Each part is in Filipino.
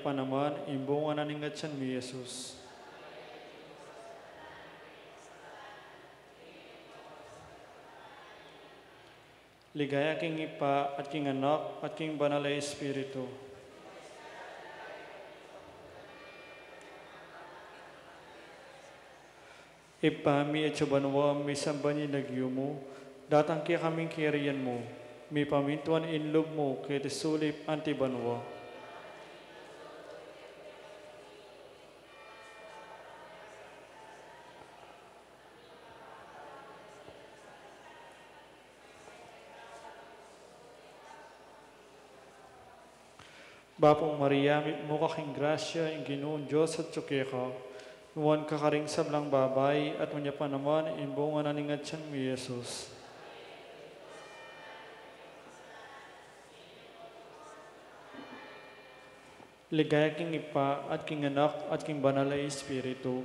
panaman, imbungan na ningatsan mi Jesus. Ligaya king ipa at king anak at king banal na Espiritu. Ipami at sabanwa mi sambani nagyumo, datang kaya kaming kiriyan mo, mi pamintuan inlog mo kaya tisulip antibanwa. Bapong Maria, mo kaking grasya, ang Ginoong Diyos at tsukeka, nuwan kakaring sablang babay, at manya pa naman, imbungan na ningat siyang mi Jesus. Ligaya king ipa, at king anak, at king banal na Espiritu.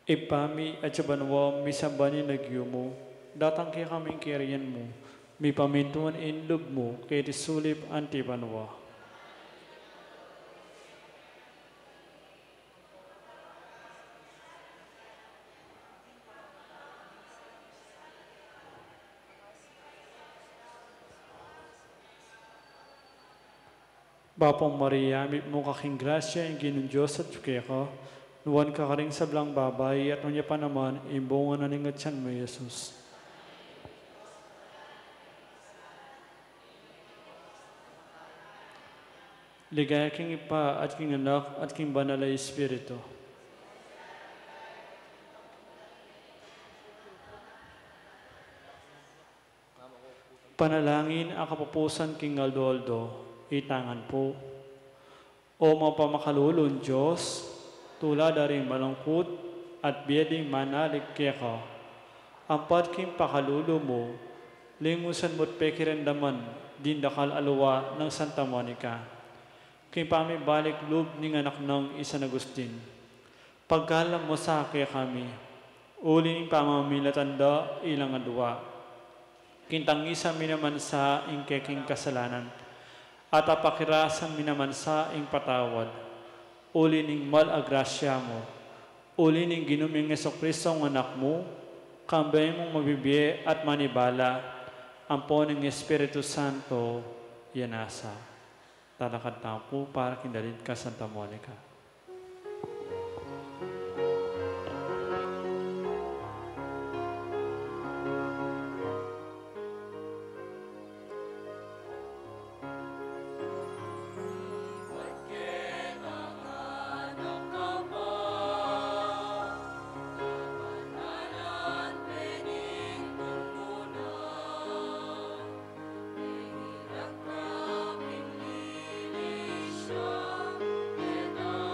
Ipami at sabanwa, misambani nagyumo, datang kaya kaming kiriyan mo, mi pamintuan inlog mo, kaya tisulip antibanwa. Bapong Maria, mo kaking grasya, ang Ginoong Diyos at tsukeka, nuwan kakaring sablang babay, at manya pa naman, imbungan na ningat siyang may Jesus. Ligaya king ipa at king anak at king banal na Espiritu. Panalangin ang kapupusan king Aldo, itangan po. O mapamakhalulon Diyos, tulad daring malungkot at biyading manalig kaya ka, ampat king pakalulo mo, lingusan mo't pekirendaman, dindakal aluwa ng Santa Monica. King pamibalik loob ng anak ng San Agustin. Pagkalam mo sa kaya kami, uling pamamilatanda ilang adwa. Kintangisa minaman sa ingkeking kasalanan, at apakirasan minaman sa ing patawad. Uli ning malagrasya mo, uli ning ginuming Jesucristo ang anak mo, kambay mong mabibiye at manibala, ampon ng Espiritu Santo, yanasa. Talakad na po para kindalin ka, Santa Monica. Ito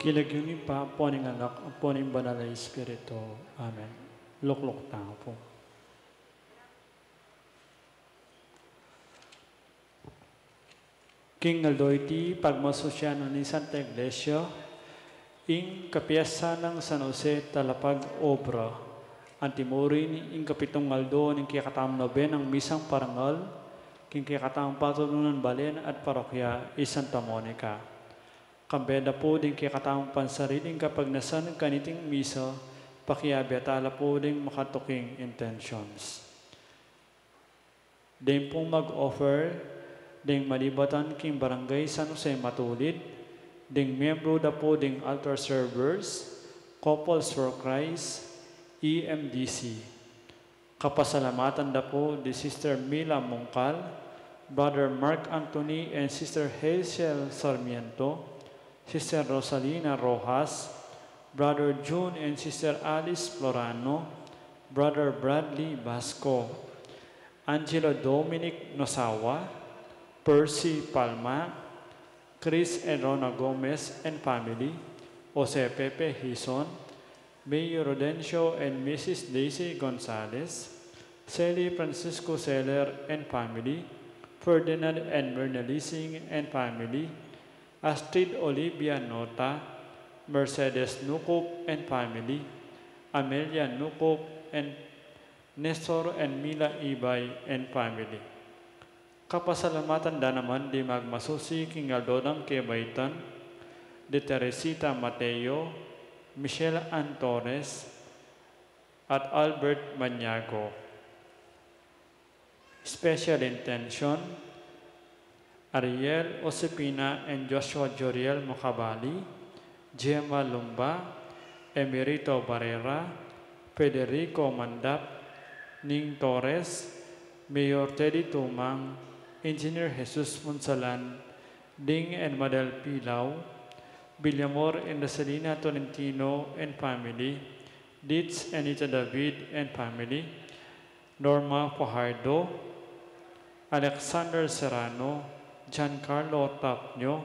Kilagyunin pa po ning anak, po ning banal na Espiritu. Amen. Luklok tao po. King Aldoiti, pagmasosyano ni Santa Iglesia, ing kapiasa ng San Jose talapag obra, antimurin ing kapitong aldo ng kikatam na ben ang misang parangal, king kikatam patununan balen at parokya Santa Monica. Kambeda po din kikatam pansariling kapag nasan kaniting misa, pakiabiatala po din makatuking intentions. Din pong mag-offer, ding malibatan king barangay San Jose Matulid, ding membro da po ding altar servers, Couples for Christ, EMDC. Kapasalamatan da po di Sister Mila Mongkal, Brother Mark Anthony and Sister Hazel Sarmiento, Sister Rosalina Rojas, Brother June and Sister Alice Florano, Brother Bradley Basco, Angelo Dominic Nosawa, Percy Palma, Chris and Rona Gomez and family, Jose Pepe Hison, Mayor Rodencio and Mrs. Daisy Gonzalez, Sally Francisco Seller and family, Ferdinand and Myrna Lissing and family, Astrid Olivia Nota, Mercedes Nukup and family, Amelia Nukup and Nestor and Mila Ibay and family. Kapasalamatan da naman di magmasusi king Aldonang Kebaitan, de Teresita Mateo, Michelle Ann Torres, at Albert Maniago. Special intention, Ariel Osipina and Joshua Joriel Mocabali, Gemma Lumba, Emerito Barrera, Federico Mandap, Ning Torres, Mayor Teddy Tumang, Engineer Jesus Monsalan, Ding and Madel Pilaw, Villamor and Rosalina Tolentino and family, Ditz and Ita David and family, Norma Fajardo, Alexander Serrano, Giancarlo Tapnio,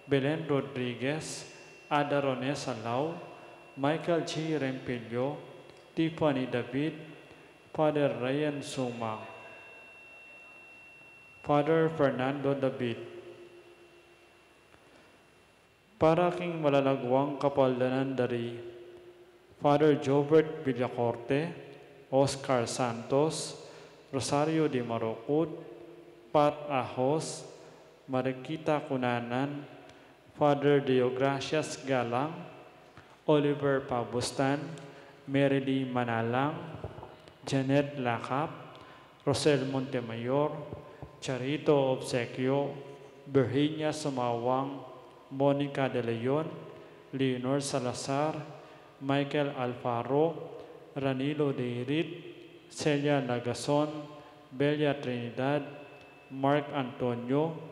Belen Rodriguez, Ada Ronesa Lau, Michael G. Rempilio, Tiffany David, Father Ryan Sumang, Father Fernando David. Para king malalagwang kapaldanan dari, Father Jobert Villacorte, Oscar Santos, Rosario de Marocud, Pat Ahos, Marikita Kunanan, Father Deogracias Galang, Oliver Pabustan, Merily Manalang, Janet Lakap, Rosel Montemayor, Charito Obsequio, Virginia Sumawang, Monica De Leon, Leonor Salazar, Michael Alfaro, Ranilo De Irit, Celia Nagason, Belia Trinidad, Mark Antonio,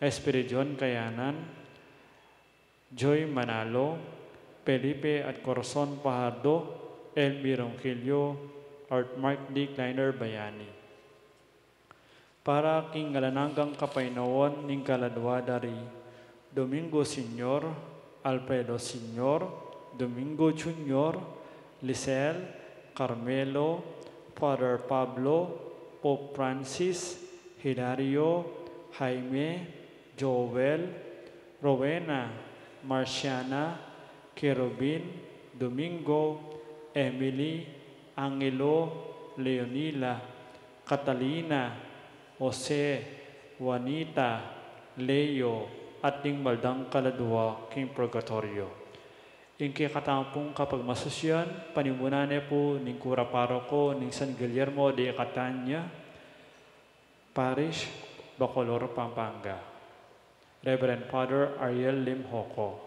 Espiridion Kayanan, Joy Manalo, Felipe at Corazon Pajardo, Elmi Ronquillo, Art Mark D. Kleiner Bayani. Para king galananggang kapainawon ning kaladwa dari, Domingo Senior, Alfredo Senior, Domingo Junior, Lisel, Carmelo, Father Pablo, Pope Francis, Hilario, Jaime, Joel, Rowena, Marciana, Kerubin, Domingo, Emily, Angelo, Leonila, Catalina, Jose, Juanita, Leo, at ning maldang kaladwa king purgatorio. Ing kikatampong kapag masusyan, panimunane po ning kura paroko ning San Guillermo de Catania, Parish, Bacolor, Pampanga. Reverend Father Ariel Lim Hoco.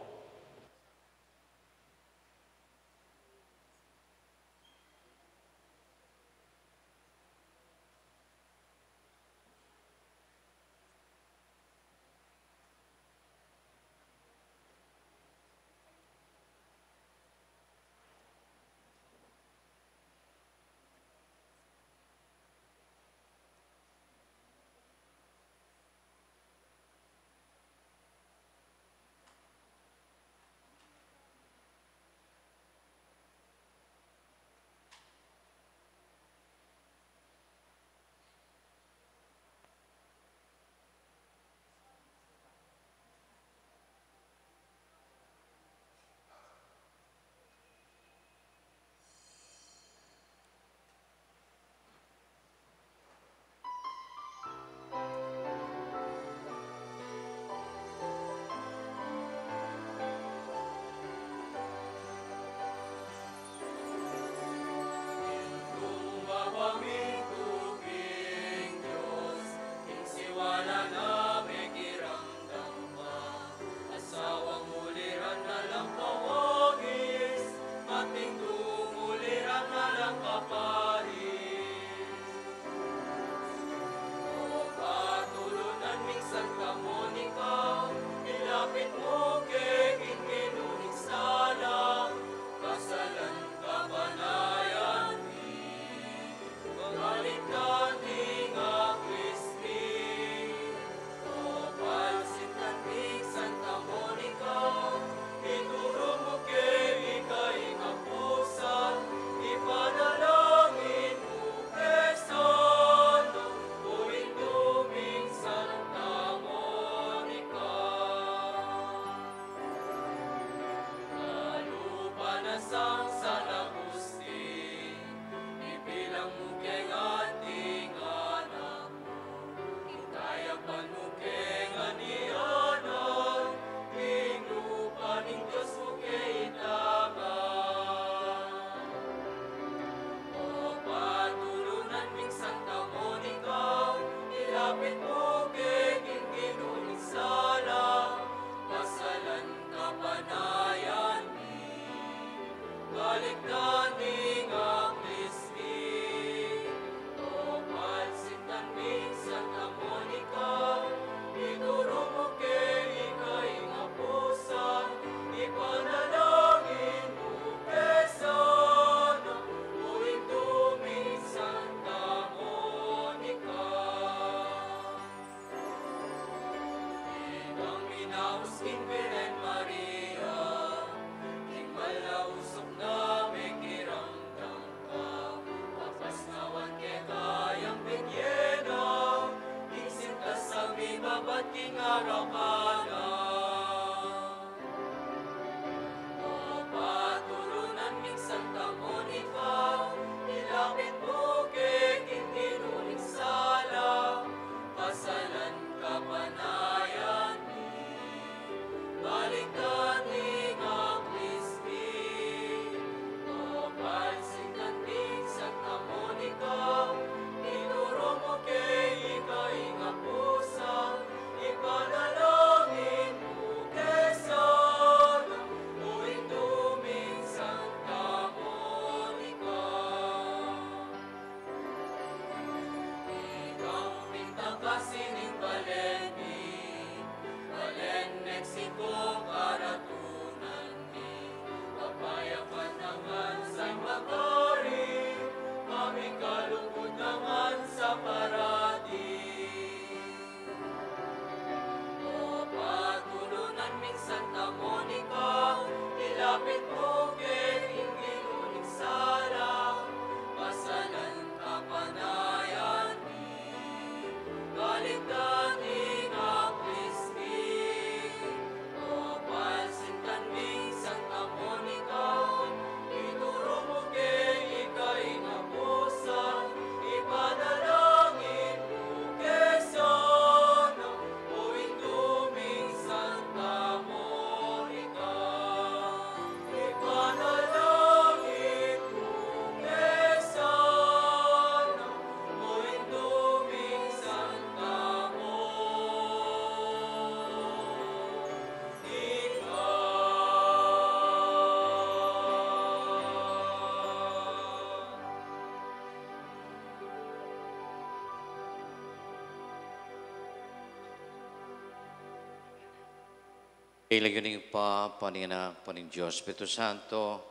Ilagay pa, Panginoon, Panginoon Diyos, Espiritu Santo,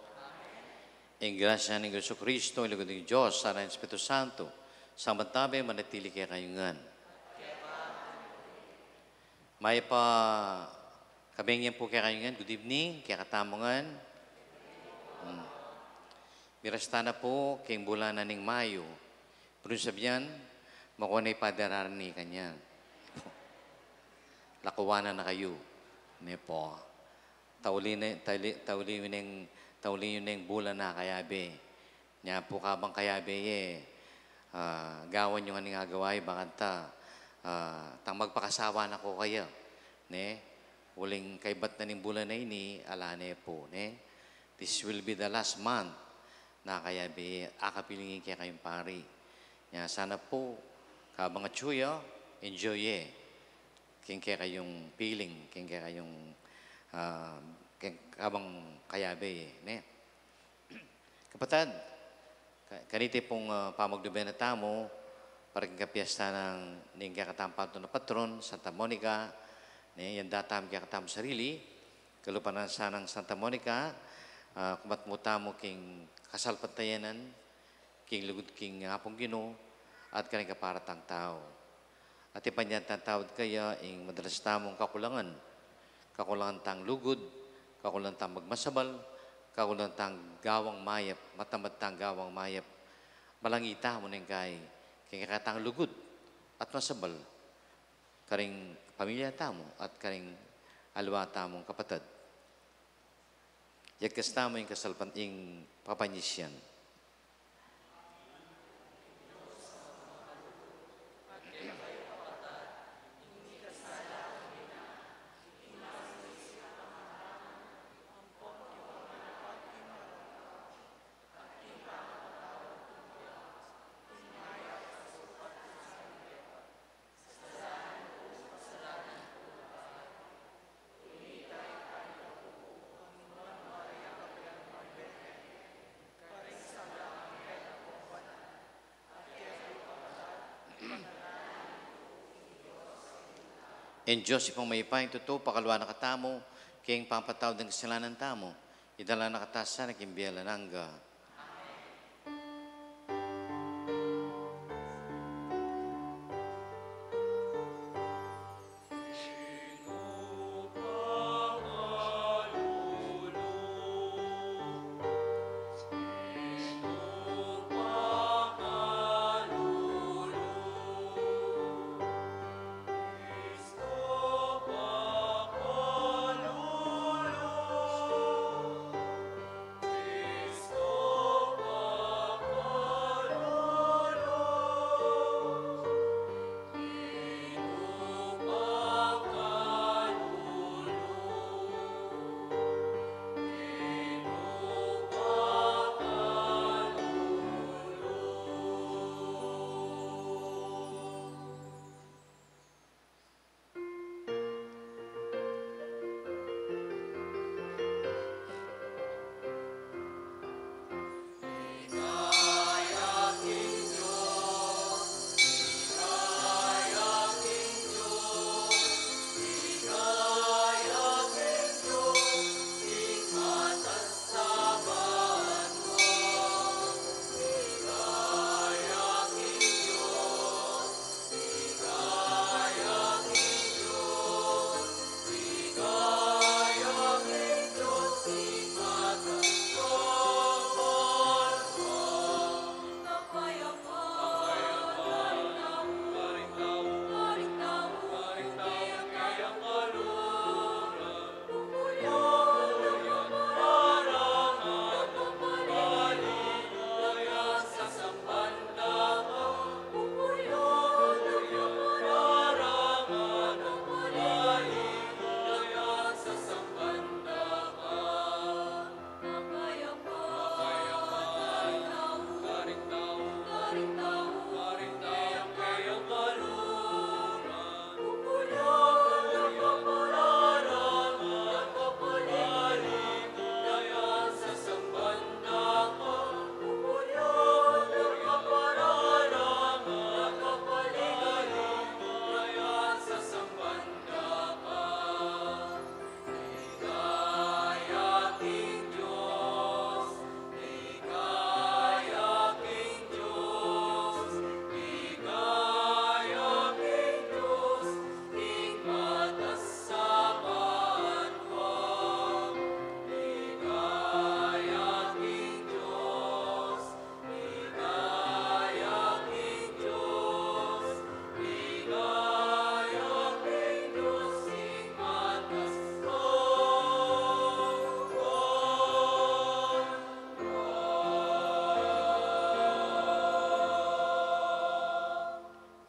ang grasya ng Yesu Kristo, ilagay ng Diyos, sana ng Espiritu Santo, sama tabi, manatili kaya kayungan. May pa, kabingyan po kaya kayungan, good evening, kaya katamungan. Mirastana po, kayong bulan na ning Mayo, pero sabihan, makunay padarani kanyan. Lakuwanan na kayo. Nepo. Tauli yun ng bulan na kayabe. Nya po kabang kayabe gawan yung aning agaway bakanta tang magpakasawa na ko kaya. Ne? Uling kaibat na ning bulan na ini alane po. Ne? This will be the last month na kayabe akapilingin kaya kayong pari. Nya sana po kabang atsuyo enjoy king kaya kayong feeling, king kaya kayong kabang kayabe, ne? Kapatid, kaniti pong pamagduben na tamo, para kang kapiesta ng kaya katampanto na patron, Santa Monica, ne? Yan datam kaya katam sarili, kalupanan sa ng Santa Monica, kumatmuta mo king kasalpatayanan, king lugod king hapong Ginoo, at kanang kaparatang tao. At ipanyan tawad kaya ang madalas tamong kakulangan. Kakulangan tang lugod, kakulangan tang magmasabal, kakulangan tang gawang mayap, matamad tang gawang mayap. Malangita mo nang kay kakatang lugod at masabal. Karing pamilya tamo at karing alwa tamong kapatid. Yagkas tamo yung kasalpan yung papanyisyan. En Diyos, ipang may ipang totoo, pakalwa na katamo, kayang pampatawad ng kasalanan tamo, idala na katasa, nakimbiyala nangga. Cristo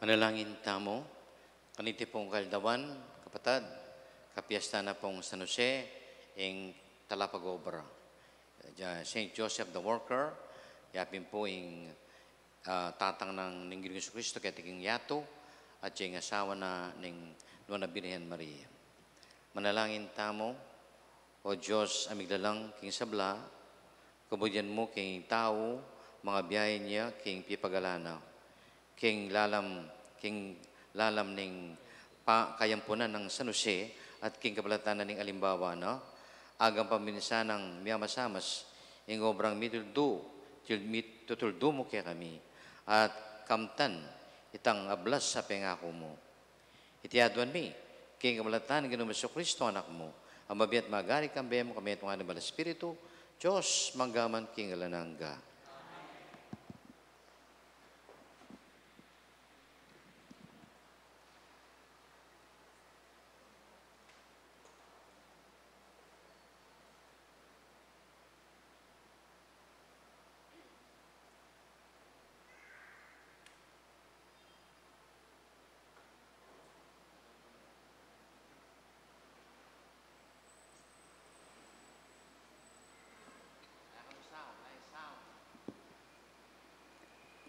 Manalangin tamo, kaniti pong kaldawan, kapatad, kapiesta na pong San Jose, ing Talapagobra. St. Joseph the Worker, yapin po ing tatang ng Ninggil Yesu Cristo, kaya tiging yato, at yung asawa na ng Nuana Birhen Maria. Manalangin tamo, o Diyos, amiglalang king sabla, kabudyan mo king tao, mga biyahe niya, king pipagalanaw. King lalam ning kayampunan ng San Jose at king kabalatanan ning alimbawa, no? Agang paminsa ng miyamasamas, ing obrang tutuldo mo kaya kami, at kamtan, itang ablas sa pengako mo. Itiadwan mi, king kabalatanan ng Ginoong Kristo, anak mo, ang mabiat magari kambe mo kami itong anibal Espiritu, Diyos, manggaman king alanangga.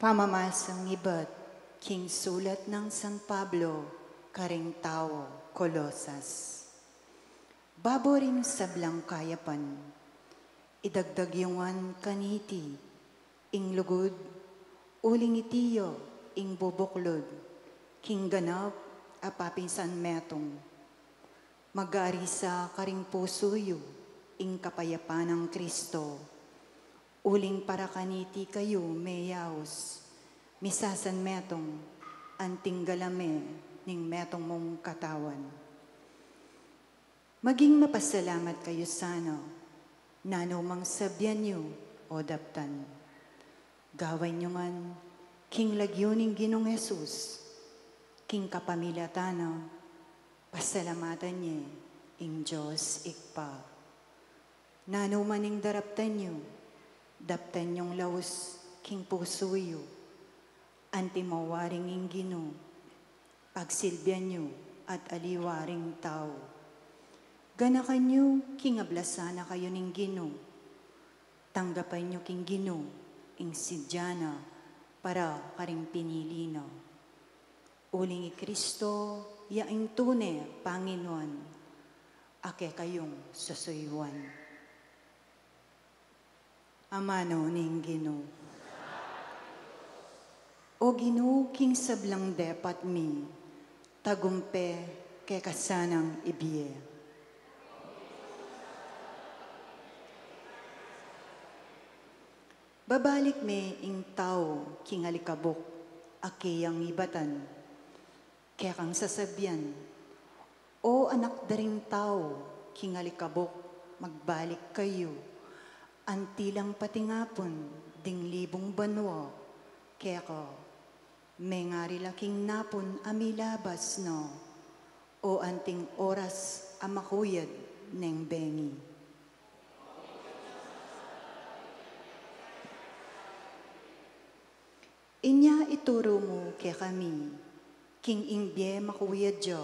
Pamamasang iba't king sulat ng San Pablo, karing tao, Kolosas. Baboring sablang kayapan, idagdag yungan kaniti, ing lugod, uling itiyo, ing bubuklod, king ganap, apapinsan metong. Mag-aari sa karing pusuyo, ing kapayapan ng Kristo, uling para kaniti kayo, meyaos, misasan metong, anting galame, ning metong mong katawan. Maging mapasalamat kayo sana, nanumang sabyan nyo o daptan. Gaway nyo man, king lagyo ning Ginoong Jesus, king kapamilatana, pasalamatan niya, ing Diyos ikpa. Nanuman ning daraptan nyo, daptan yung laos, king pusuyo, antimawaring ing Gino, pagsilbihan nyo at aliwaring tao. Ganakan nyo, king ablasana kayo ning Gino, tanggapan nyo king Gino, ing sidyana, para karing pinilino. Uling i Kristo, yaing tune, Panginoon, ake kayong susuywan. Amano ning Gino. O Gino, king sablang depat mi, tagumpe ke kasanang ibiye. Babalik me ing tao, king alikabok, akiyang ibatan, kaya kang sasabyan, o anak daring tao, king alikabok, magbalik kayo, antilang patingapon, ding libong banwa, kaya ko, may ngari laking napon amilabas no, o anting oras amakuyad neng bengi. Inya ituro mo kaya kami, king ingbye makuyad jo,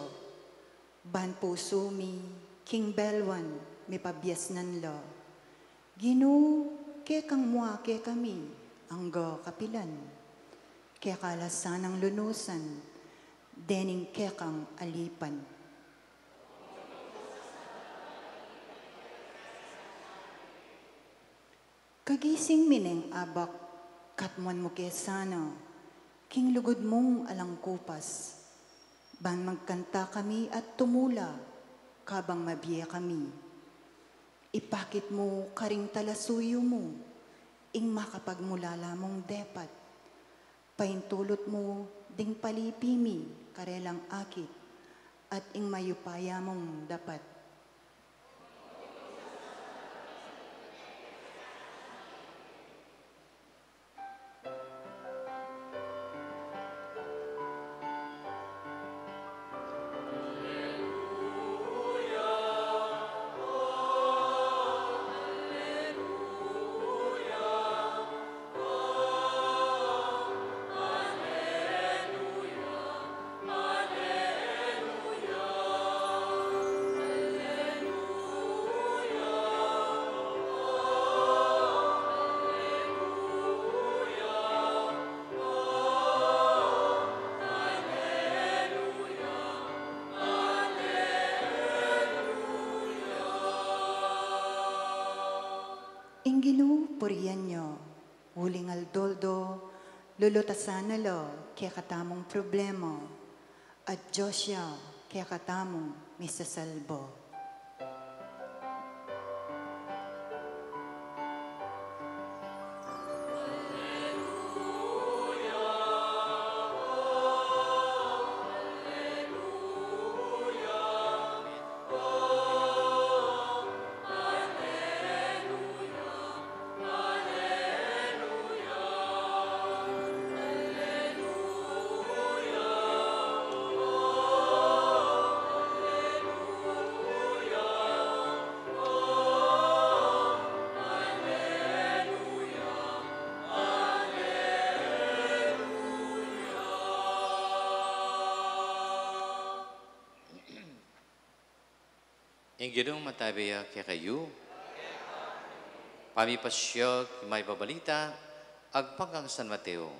ban puso mi, king belwan, may pabyas nan lo. Gino, kaya kang mua kaya kami, anggo kapilan. Kaya kalasan ang lunusan, dening kaya kang alipan. Kagising mineng abak, katmuan mo kaya sana, king lugod mong alang kupas. Ban magkanta kami at tumula, kabang mabiya kami. Ipakit mo karing talasuyo mo, ing makapagmulala mong depat. Paintulot mo ding palipimi, karelang akit, at ing mayupaya mong dapat. riyan nyo. Huling aldoldo, lulutasanalo, kaya katamong problema. At Diyos siya, kaya katamong misasalbo. Yung ginong matabaya kaya kayo, pamipasyog, may babalita, agpanggang San Mateo.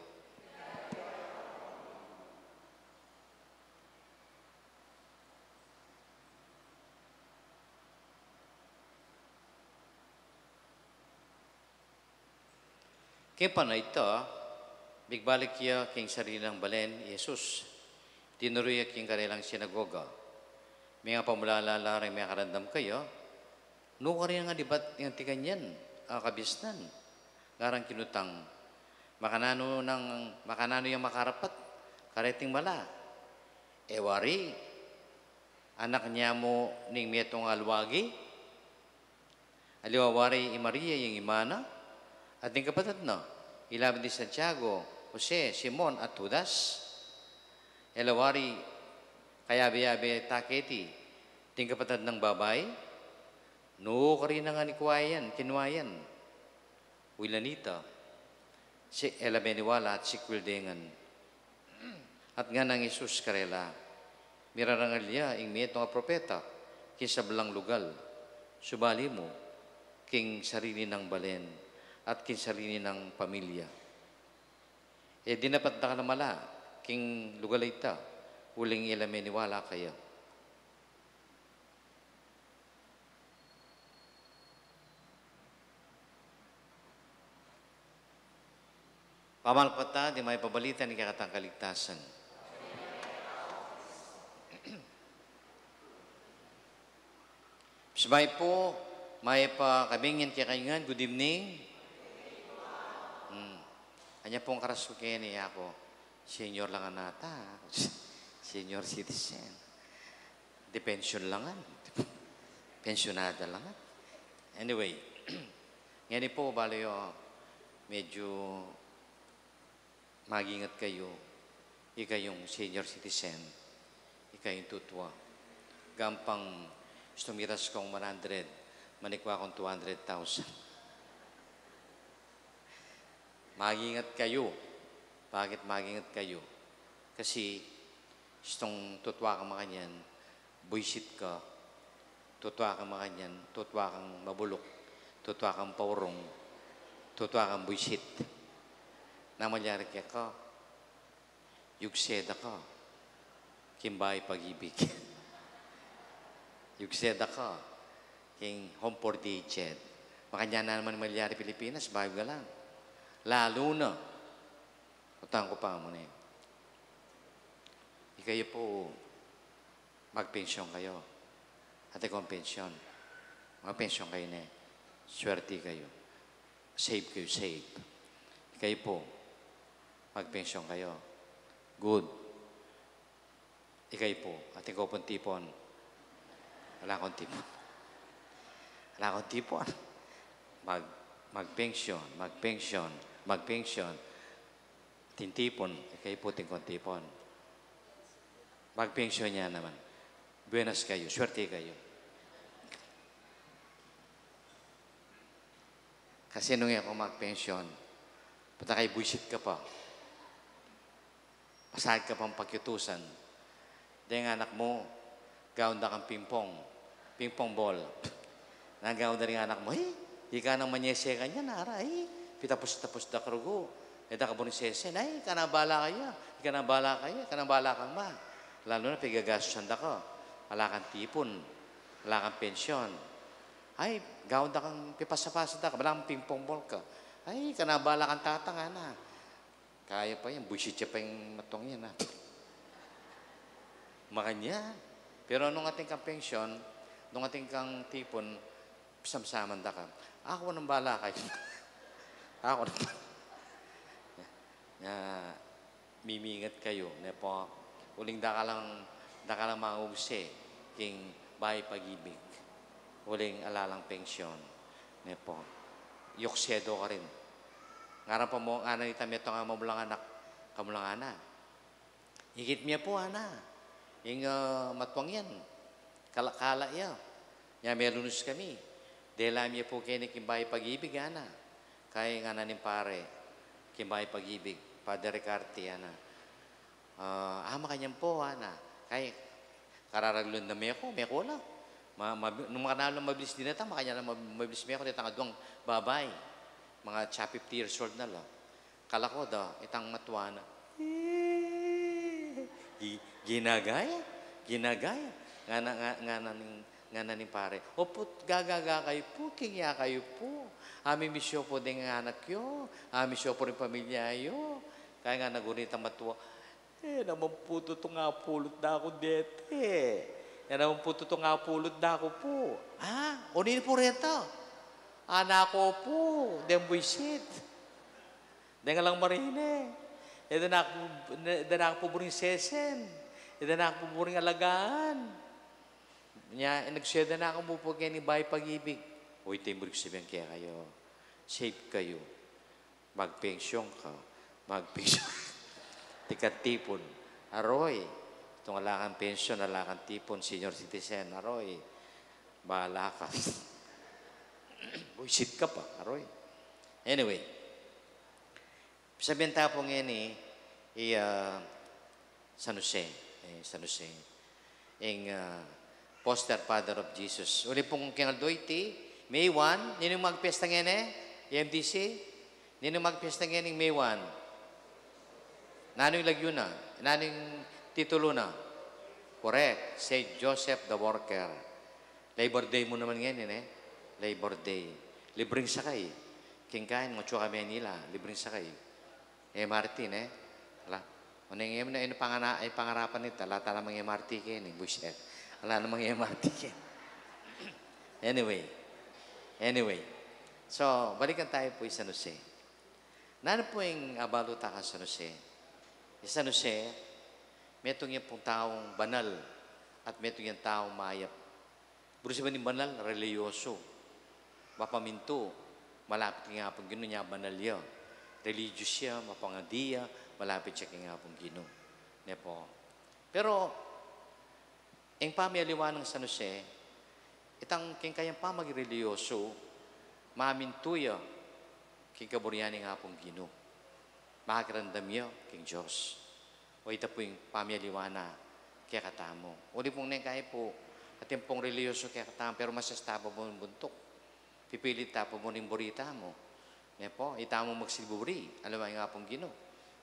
Kaya pa na ito, bigbalik kiya king sarilang balen, Jesus. Tinuruya king kanilang sinagoga. May nga pamulalala rin may karandam kayo, no ka rin nga dibat yung tiganyan, kabisnan. Ngarang kinutang, makanano yung makarapat, kareting mala. Ewari, anak niya mo ning metong alwagi, aliwawari i Maria yung imana, at ning kapatid no, ilabid ni Santiago, Jose, Simon at Judas. Elawari, kayabi-yabi taketi, ting kapatid ng babay, no ka rin nga ni kinuwayan, Wilanita, si Elabeniwala at si Quildengan. At nga nang Isus karela, mirarangalya ing miet nga propeta, kinsa belang lugal, subali mo, king sarili ng balen, at king sarili ng pamilya. E dinapat na ka na mala, king lugal ita, huling Elabeniwala kaya. Pamalpata, di may pabalita ni kakatang kaligtasan. Sabay po, may pa kabingin kaya kaingan. Good evening. Kanya pong karasukin niya ako. Senior lang ang nata. Senior citizen. Depension lang ang. Pensionada lang ang. Anyway, ngayon po, balo medyo mag-ingat kayo. Ika yung senior citizen. Ika yung tutwa. Gampang stumiras kong 100, manikwa kong 200,000. Mag-ingat kayo. Bakit mag-ingat kayo? Kasi itong tutwa kang makanyan, buisit ka. Tutwa kang makanyan, tutwa kang mabulok. Tutwa kang paurong. Tutwa kang buisit. Namalyari kaya ka, yugseda ka, kimbay pag-ibig. Yugseda ka, king home for the aged. Makanya na naman malyari Pilipinas, bayo ka lang. Lalo na, utang ko pa mo na yun. Ikayo po, magpensyon kayo. Ate kong pensyon. Magpensyon kayo na. Swerte kayo. Save kayo, save. Ikayo po, magpensyon kayo. Good. Ikay po, ating ko pong tipon. Wala akong tipon. Wala akong tipon. Magpensyon, magpensyon, magpensyon. Tintipon, ikay po ting tipon. Magpensyon niya naman. Buenas kayo, swerte kayo. Kasi nung ako magpensyon, punta kay buisit ka pa. Pasahid ka pang pagyutusan. Dahil nga anak mo, gawin na kang pingpong. Pingpong ball. Nagawin na rin anak mo, di ka nang manyese ka niya, nara, pitapos-tapos da karugo. Da ka po ni sese, ka na bala kaya. Ka na bala kaya, ka na bala kang ma. Lalo na, pigagastusan da ka. Wala kang tipon. Wala kang pensyon. Gawin na kang pipasa-pasa da ka. Wala kang pingpong ball ka. Ay, kanabala kang tatanga na. Kaya pa yan. Bullshit siya pa yung matong yan, ha? Makanya. Pero nung ating kang pensyon, nung ating kang tipon, samsaman da ka. Ako nang bala kayo. Ako nang mimingat kayo. Ne po, uling da ka lang maugsi, king bahay pag-ibig. Uling alalang pensyon. Ne po, yoksedo ka rin. Ngaran pa mo, ana ni tamito nga mamulang anak, kamulang ana. Higit niya po, ana. Yung matwang yan. Kala yan. Nga melunus kami. Dela niya po kini kimbay pag-ibig, ana. Kaya nga nanin pare, kimbay pag-ibig. Padre Ricarte, ana. Makanyang po, ana. Kaya kararaglun na may ako lang. Nung mga nalang mabilis din na makanya lang mabilis may ako, itang adwang babay. Mga 50 years old na lang. Kala ko daw, itang matwana. Ginagaya. Nga naning pare. Opo, gagaga kayo po, kingya kayo po. Ami misyo po din ang anak yo. Ami misyo po rin pamilya yo. Kaya nga nagunit ang matwa. Naman po ito nga pulot na ako dete. Naman po ito nga pulot na ako po. Unin po rito. Anak ko po. Dem buisit. Den lang marine. Danak po buring sesen. Danak po buring alagaan. Nya, nagseda na ako mo po kayo ni Bahay Pag-ibig. Uy, timbrig sabihan kaya kayo. Safe kayo. Magpensyong ka. Magpensyong. Tikat tipon. Aroy. Itong alakan pensyon, alakan tipon, senior citizen. Aroy. Bahala ka. Uy, sit ka pa. Aroy. Anyway. Sabihan tayo po ngayon San Jose. San Jose. Poster Father of Jesus. Uli pong kingaldoyti, May 1, nino magpesta ngayon EMDC? Nino magpesta ngayon May 1? Nano'y lagyo na? Nano'y titulo na? Correct. Saint Joseph the Worker. Labor Day mo naman ngayon Labor Day. Libreng sakay. Kingkain, mucho kami nila. Libreng sakay. Martin, Wala. Ngayon na pangarapan nito. Lata namang MRT kayo, buset. Wala namang MRT yan. Anyway. So, balikan tayo po San Jose. Nano po yung abaluta ka San Jose? San Jose, metong yung pong taong banal at metong yung taong mayap. Buro siya ba ni banal? Religyoso. Mapaminto. Malapit nga pong gino niya banal yun. Religious siya, mapangadiya, malapit siya nga pong gino. Pero, ang pamiyaliwan ng San Jose, itang king kayang pamag-religyoso, mamintuya, king kaburyani nga pong gino. Makakirandam niyo, king Diyos. O ito po yung pamiyaliwan na kaya katamo. Uli pong nengkaya po, at yung pong religyoso kaya katamo, pero masastaba mo ng buntok. Pipilit tapo mo ng burita mo. Itamo magsilburi. Alam mo nga pong gino.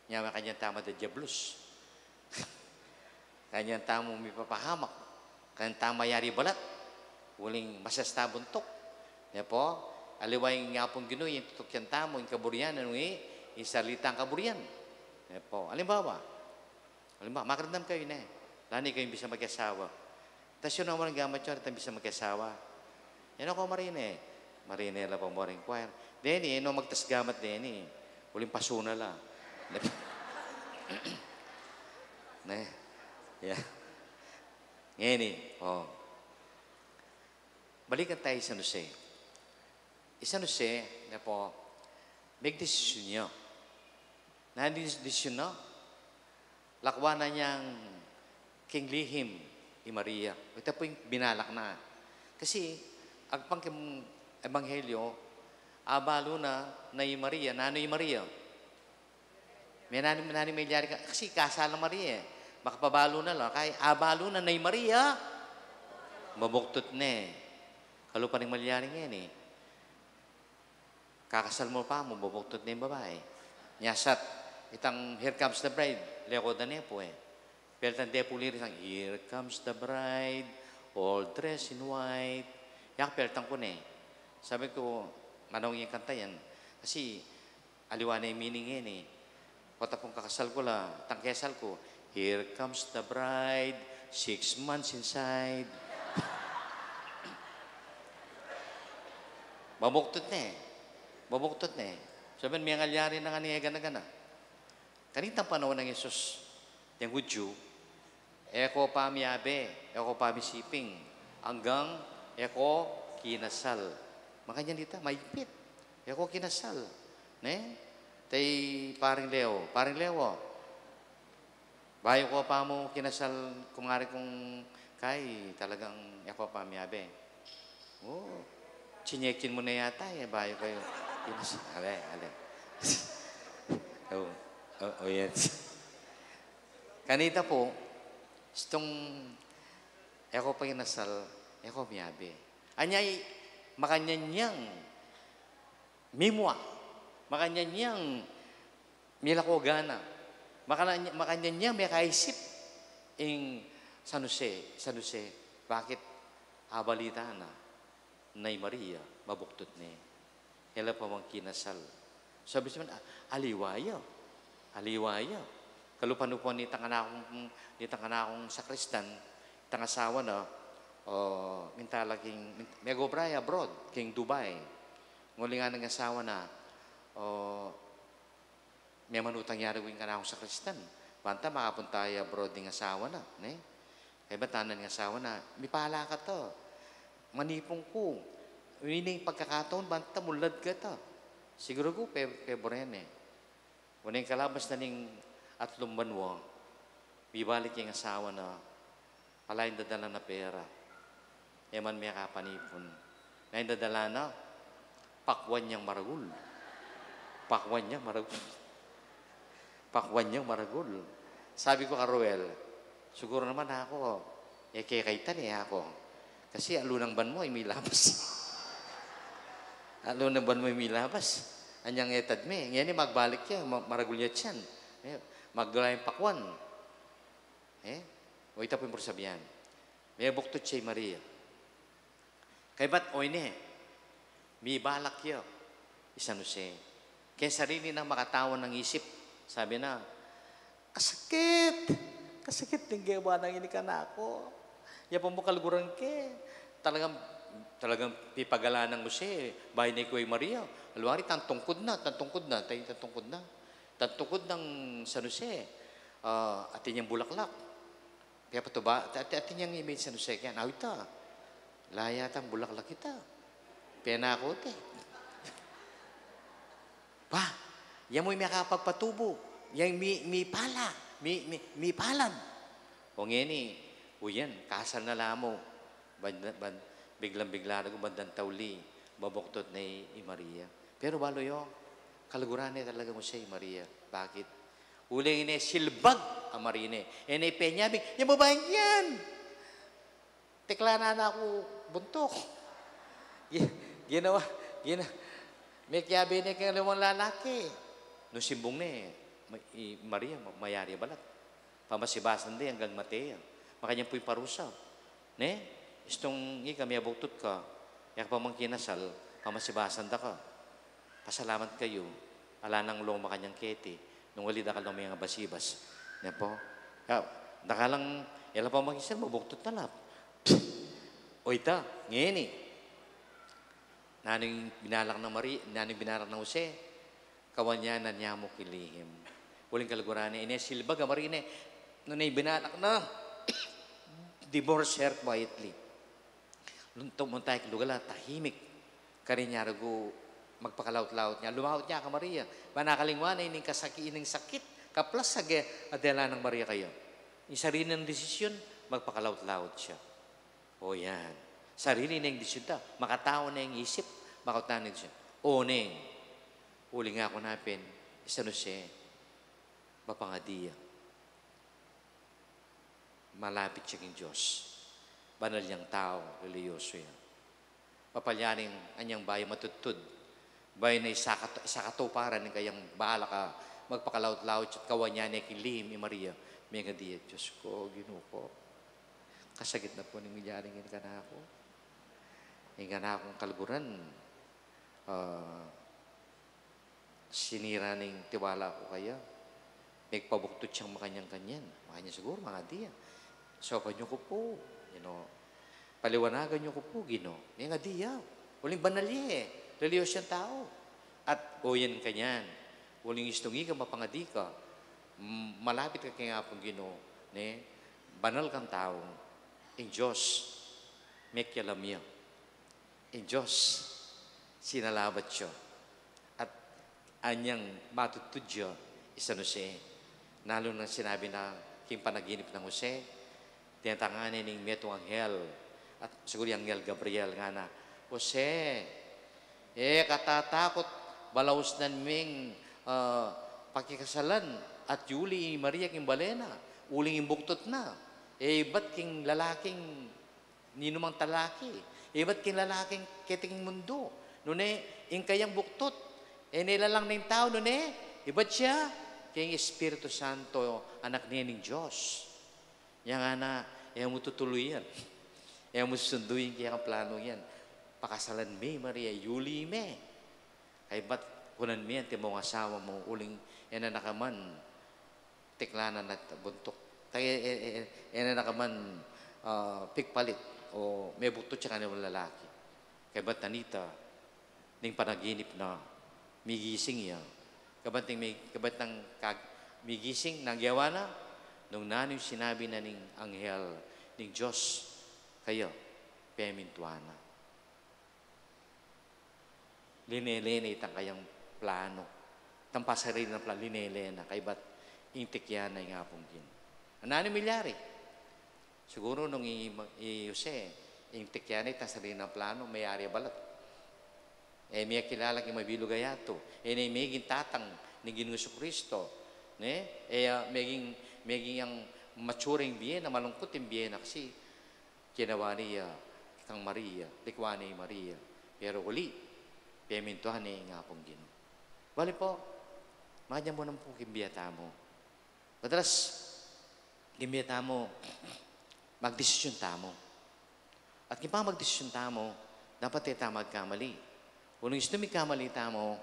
Nyama kanyang tama da diablos. Kanyang tamo may papahamak. Kanyang tama yari balat. Uling masastabuntok. Aliway nga pong gino, yung tutok yung tamo, yung kaburian, yung salitang kaburian. Alimbawa, makarandam kayo Lani kayo bisa mag-asawa. Tapos yun naman ang gamat yun, bisa mag-asawa. Yan ako marine. Marine la pa mo rin choir. Deni, magtasgamat deni. Uling pasuna la. Yeah. Ngayon balikan tayo sa San Jose. San Jose, may desisyon niyo. Desisyon na, lakwa na niyang King Lihim ni Maria. Ito po yung binalak na. Kasi, agpang ebanghelyo, abalo na yung Maria. Nano yung Maria? May may liyari ka. Kasi kasal ng Maria Baka pabalo na lang. Kaya abalo na yung Maria. Mabuktot na Kalo pa rin malyari ngayon Kakasal mo pa mo, mabuktot na yung babae. Nyasat, itang here comes the bride. Leko na po Pero tante po liris ang here comes the bride, all dressed in white. Yak pertang ko Sabi ko, manong yung kanta yan. Kasi aliwa na yung meaning yan eh. Kota pong kakasal ko la, tangkesal ko, here comes the bride, 6 months inside. Babuktot na eh. Babuktot na eh. Sabihin, may ngalyari na nga niya gana-gana. Kanitang panahon ng Yesus, yung Hudyo, eko pa miyabe, eko pa misiping, hanggang eko kinasal. Makanya dito, maipit. Eko kinasal. Ne? Tay paring Leo. Paring Leo, bayo ko pa mo kinasal, kumari kong kay, talagang eko pa miyabe. Oh, chinyekin mo na yata, eh, bayo kayo. Kinasal. Ale. Oh, yes. Kanita po, itong eko pa kinasal, eko miyabe. Anyay, makanyanyang mimwa, makanyanyang milakogana, makanyanyang may kaisip ing San Jose, bakit abalita na Nay Maria, mabuktot ni. Hela pa mang kinasal. Sabi siya, aliwaya. Kalupan-upan ni tanganakong sakristan, tangasawa na, mintalaging, may gobraya abroad, king Dubai. Nguling nga ng asawa na, may manutang yari ko yung kanakong sakristan. Banta, makapunta abroad ng asawa na. Ne? Kaya batanan ng asawa na, may pala ka to. Manipong ko. Hindi pagkakataon, banta, mulad ka to. Siguro ko, February eh. Kung yung kalabas na ning atlong banwa, bibalik yung asawa na palain dadala na pera. Eman may kapanipon. Ngayon dadala na, pakwan niyang maragul. Pakwan niyang maragul. Sabi ko ka, Roel, siguro naman ako, kaitan ako. Kasi alunang ban mo ay may labas. Alunang ban mo ay may labas. Anyang etad me. Ngayon magbalik niya, maragul niya tiyan. Magdala yung pakwan. O ita po yung sabihan. May buktot siya Maria. Kaya ba't ne? May balak niya. San Jose. Kaya sarili na makatawan ng isip. Sabi na, kasakit ng gawa ng inikan ako. Yapang mo kalguran ke. Talagang pipagala ng Jose. Bahay ni Kuya Maria. Alwari, tantungkod na. Tantungkod ng San Jose. Atin niyang bulaklak. Kaya pa ito ba? Atin niyang image San Jose. Kaya nawita. Layatang bulaklak kita. Penakot eh. Pa, yan mo'y may kapagpatubo. Yan may pala. May palad. O ngeni, uyan, kasal na lamo. Biglang-bigla na bandang tauli. Babuktot na Maria. Pero balo yung kalaguran niya talaga mo siya Maria. Bakit? Uling ini silbag ang Marine. Ene penyabing, yung babaeng yan. Tekla na ako buntok. Ginawa. May kiyabi niya kaya limang lalaki. Nung simbong na Maria, mayari balat. Pamasibasan din hanggang Matea. Makanyang po'y parusa. Ne? Istong kami abuktot ka. Yak pa mang kinasal, pamasibasan da ka. Pasalamat kayo. Ala nang long makanyang kete. Nung wali da ka lang may nga basibas. Ne po? Nakalang, yala pa mang kinasal, mabuktot na lap. O ita, ngayon eh. Nanong binalak ng Maria, nanong binalak ng Jose, kawanyanan niya mo kilihim. Uling kalaguran niya, silbag ang Maria niya, nung binalak na, divorce her quietly. Luntong muntay kalugala, tahimik. Karinya rago, magpakalaut-laut niya. Lumahot niya ka Maria. Manakalingwan ay ining kasaki, ining sakit. Kaplas sage, adela ng Maria kayo. Yung sarili ng desisyon, magpakalaut-laut siya. O yan. Sarili na yung desisyon ta. Makatao na yung isip. Makatao na yung desisyon. O neng. Uli nga ako napin. San Jose. Mapangadiya. Malapit siya ng Diyos. Banal niyang tao, religyoso yan. Papalyaning anyang bayo matutod. Bayo na isakatuparan ng kayang bahala ka, magpakalaut-laut at kawanya niya kilihim ni Maria. May nga diya, Diyos ko, Ginoo ko. Kasagit na po ng milyaring ka na ako. Nga na akong kalburan. sinira ng tiwala ko kaya. Nagpabuktot siyang makanyang-kanyan. Makanya siguro, mga diya. Sopan niyo ko po. Paliwanagan niyo ko po, Ginoo. Nga diya. Uling banalye eh. Reliyos siyang tao. At oyan kanyan. Uling istungi ka, mapangadi ka. Malapit ka kaya pong Ginoo. Banal kang tao. Ang Diyos, may kialamya. Ang Diyos, sinalabat siya. At anyang matutod siya, isa no siya. Nalo nang sinabi na king panaginip ng Jose, tinatanganin ng metong anghel, at siguro yung anghel Gabriel nga na, Jose, katatakot, balaos nan ming pakikasalan, at Yuli, Maria king balena, uling imbuktot na, ba't king lalaking, ninumang talaki, ba't king lalaking keting mundo, ing kayang buktot, nilalang ng tao, ba't siya? Kaya yung Espiritu Santo, anak niya ng Diyos. Yan nga na, mo tutuloy yan. Mo susunduin kaya ang plano yan. Pakasalan me, Maria, Yuli me. Kaya ba't kunan me yan, timong asawa mo, uling, na nakaman, tiklanan at buntok. Kaya, na nakaman, pikpalit, o may buktot siya kanilang lalaki. Kaya ba't nanita, ning panaginip na, migising yan. Kabat ng migising, nagyawa na, nung nano'y sinabi na ning anghel, ning Diyos, kayo, pemintuana. Linelena itang kayang plano. Itang pasarili ng plano, linelena, kay ba't intikyan na yung apong gin. Ano milyari? Siguro nung Jose, intikyan na itang sarili ng plano, may ari balat. May kilala kay mabilo gayato. May tatang ni Ginoong Kristo. May ang maturing biyen na malungkot yung biyen na kasi kinawa niya kang Maria, likwa ni Maria. Pero uli, pemintuhan niya nga pong Ginoo. Bali po, madyan mo nang po kimbiyata mo. Madalas, kimbiyata mo, magdesisyon tamo. At kung pa magdesisyon tamo, dapat ita magkamali. Kung gusto may kamalita mo,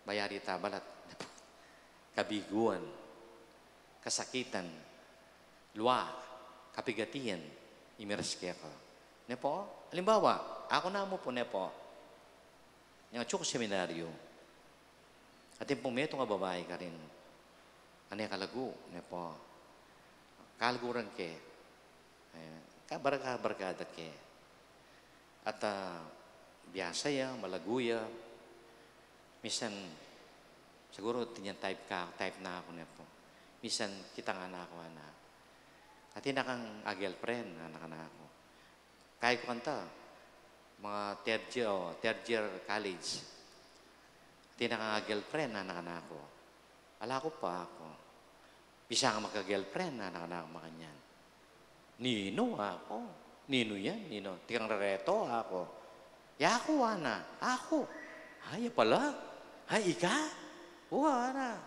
bayari tabalat. Kabiguan, kasakitan, luwa, kapigatian, imiras kaya ka. Nepo, halimbawa, ako na mo po, Nepo, yung tsuk seminaryo, at yung pumeto nga babae ka rin, ano yung kalagu, Nepo, kalaguran ke, kabarkada ke, at biyasa ya, malaguya. Minsan, siguro type na ako na po. Minsan, kita nga na ako na. At kang girlfriend, anak na ako. Kaya ko kanta, mga third year college. At kang girlfriend, anak na ako. Ala ko pa ako. Bisa nga magka-girlfriend, anak na ako makanyan. Nino ako. Nino yan, Nino. Tikang rereto ako. Ako, ana. Ako. Ay, pala. Ay, ika? Ana.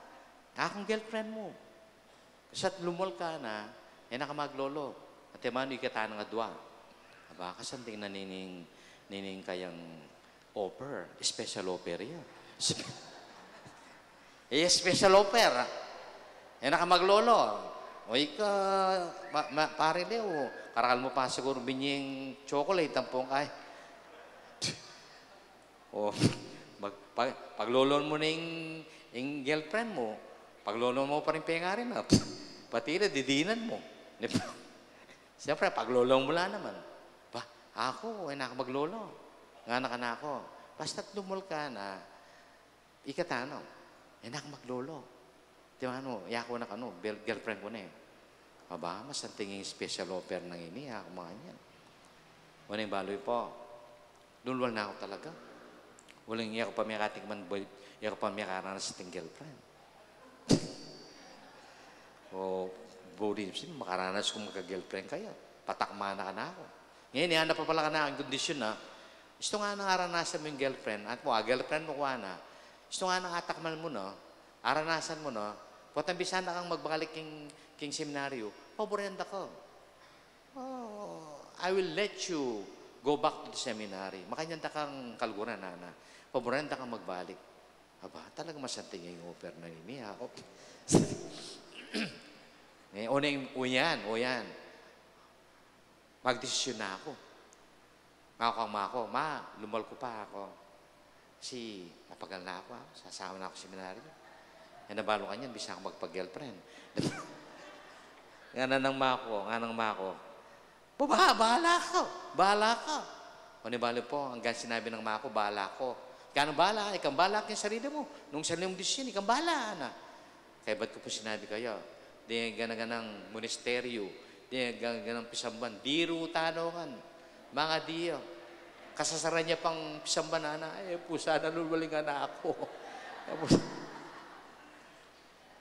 Akong girlfriend mo. Kasa't lumol ka na, nakamaglolo. At mano ikatan nga dua. Aba, kasanting na nining kayang offer. Special offer yan. Special offer. Nakamaglolo. O ika, pare Leo, karakal mo pa siguro binying chocolate, tampong ay. O, paglolon mo na yung girlfriend mo, paglolon mo pa rin pengarin na, pati na, didinan mo. Siyempre, paglolon mo lang naman. Ba, ako, nakamaglolo. Nga na ako. Basta't lumol ka na, ikatano, nakamaglolo. Di ba ano, yako na girlfriend ko na eh. Aba, mas ang tingin special offer ng ini, ako mga yan. Walang baloy po. Lulwal na ako talaga. Walang iya ko pa may kating man boy, iya ko pa may karana sa ting girlfriend. O, body, makaranas kung magka-girlfriend kayo. Patakmana ka na ako. Ngayon, ihanap pa pala ka na ang kondisyon na, gusto nga nang aranasan mo yung girlfriend, at mo, girlfriend mo kuha na, gusto nga nang atakman mo na, aranasan mo na, potambisa na kang magbalik king seminaryo, paborenda ko. Oh, I will let you go back to the seminary. Makanyanda kang kalguran, nana. Paborenda kang magbalik. Aba, talaga masanting yung offer na nini ako. Ngayon, o yan. Magdesisyon na ako. Ako, ma, lumal ko pa ako. Kasi mapagal na ako, sasama na ako sa seminaryo. Yan nabalo ka niyan, bisa ako magpag-girlfriend. Nga nang ma ko. Bahala ka. O nibalo po, hanggang sinabi ng ma ko, bahala ko. Kaya bahala, ikang bahala ka yung sarili mo. Nung sarili mong desisyon, ikang bahala na. Kaya ba't ko po sinabi kayo, di ganang monasteryo, di ganang pisamban, di rutanokan, mga diyo. Kasasara niya pang pisamban na, pusa na lululingan na ako.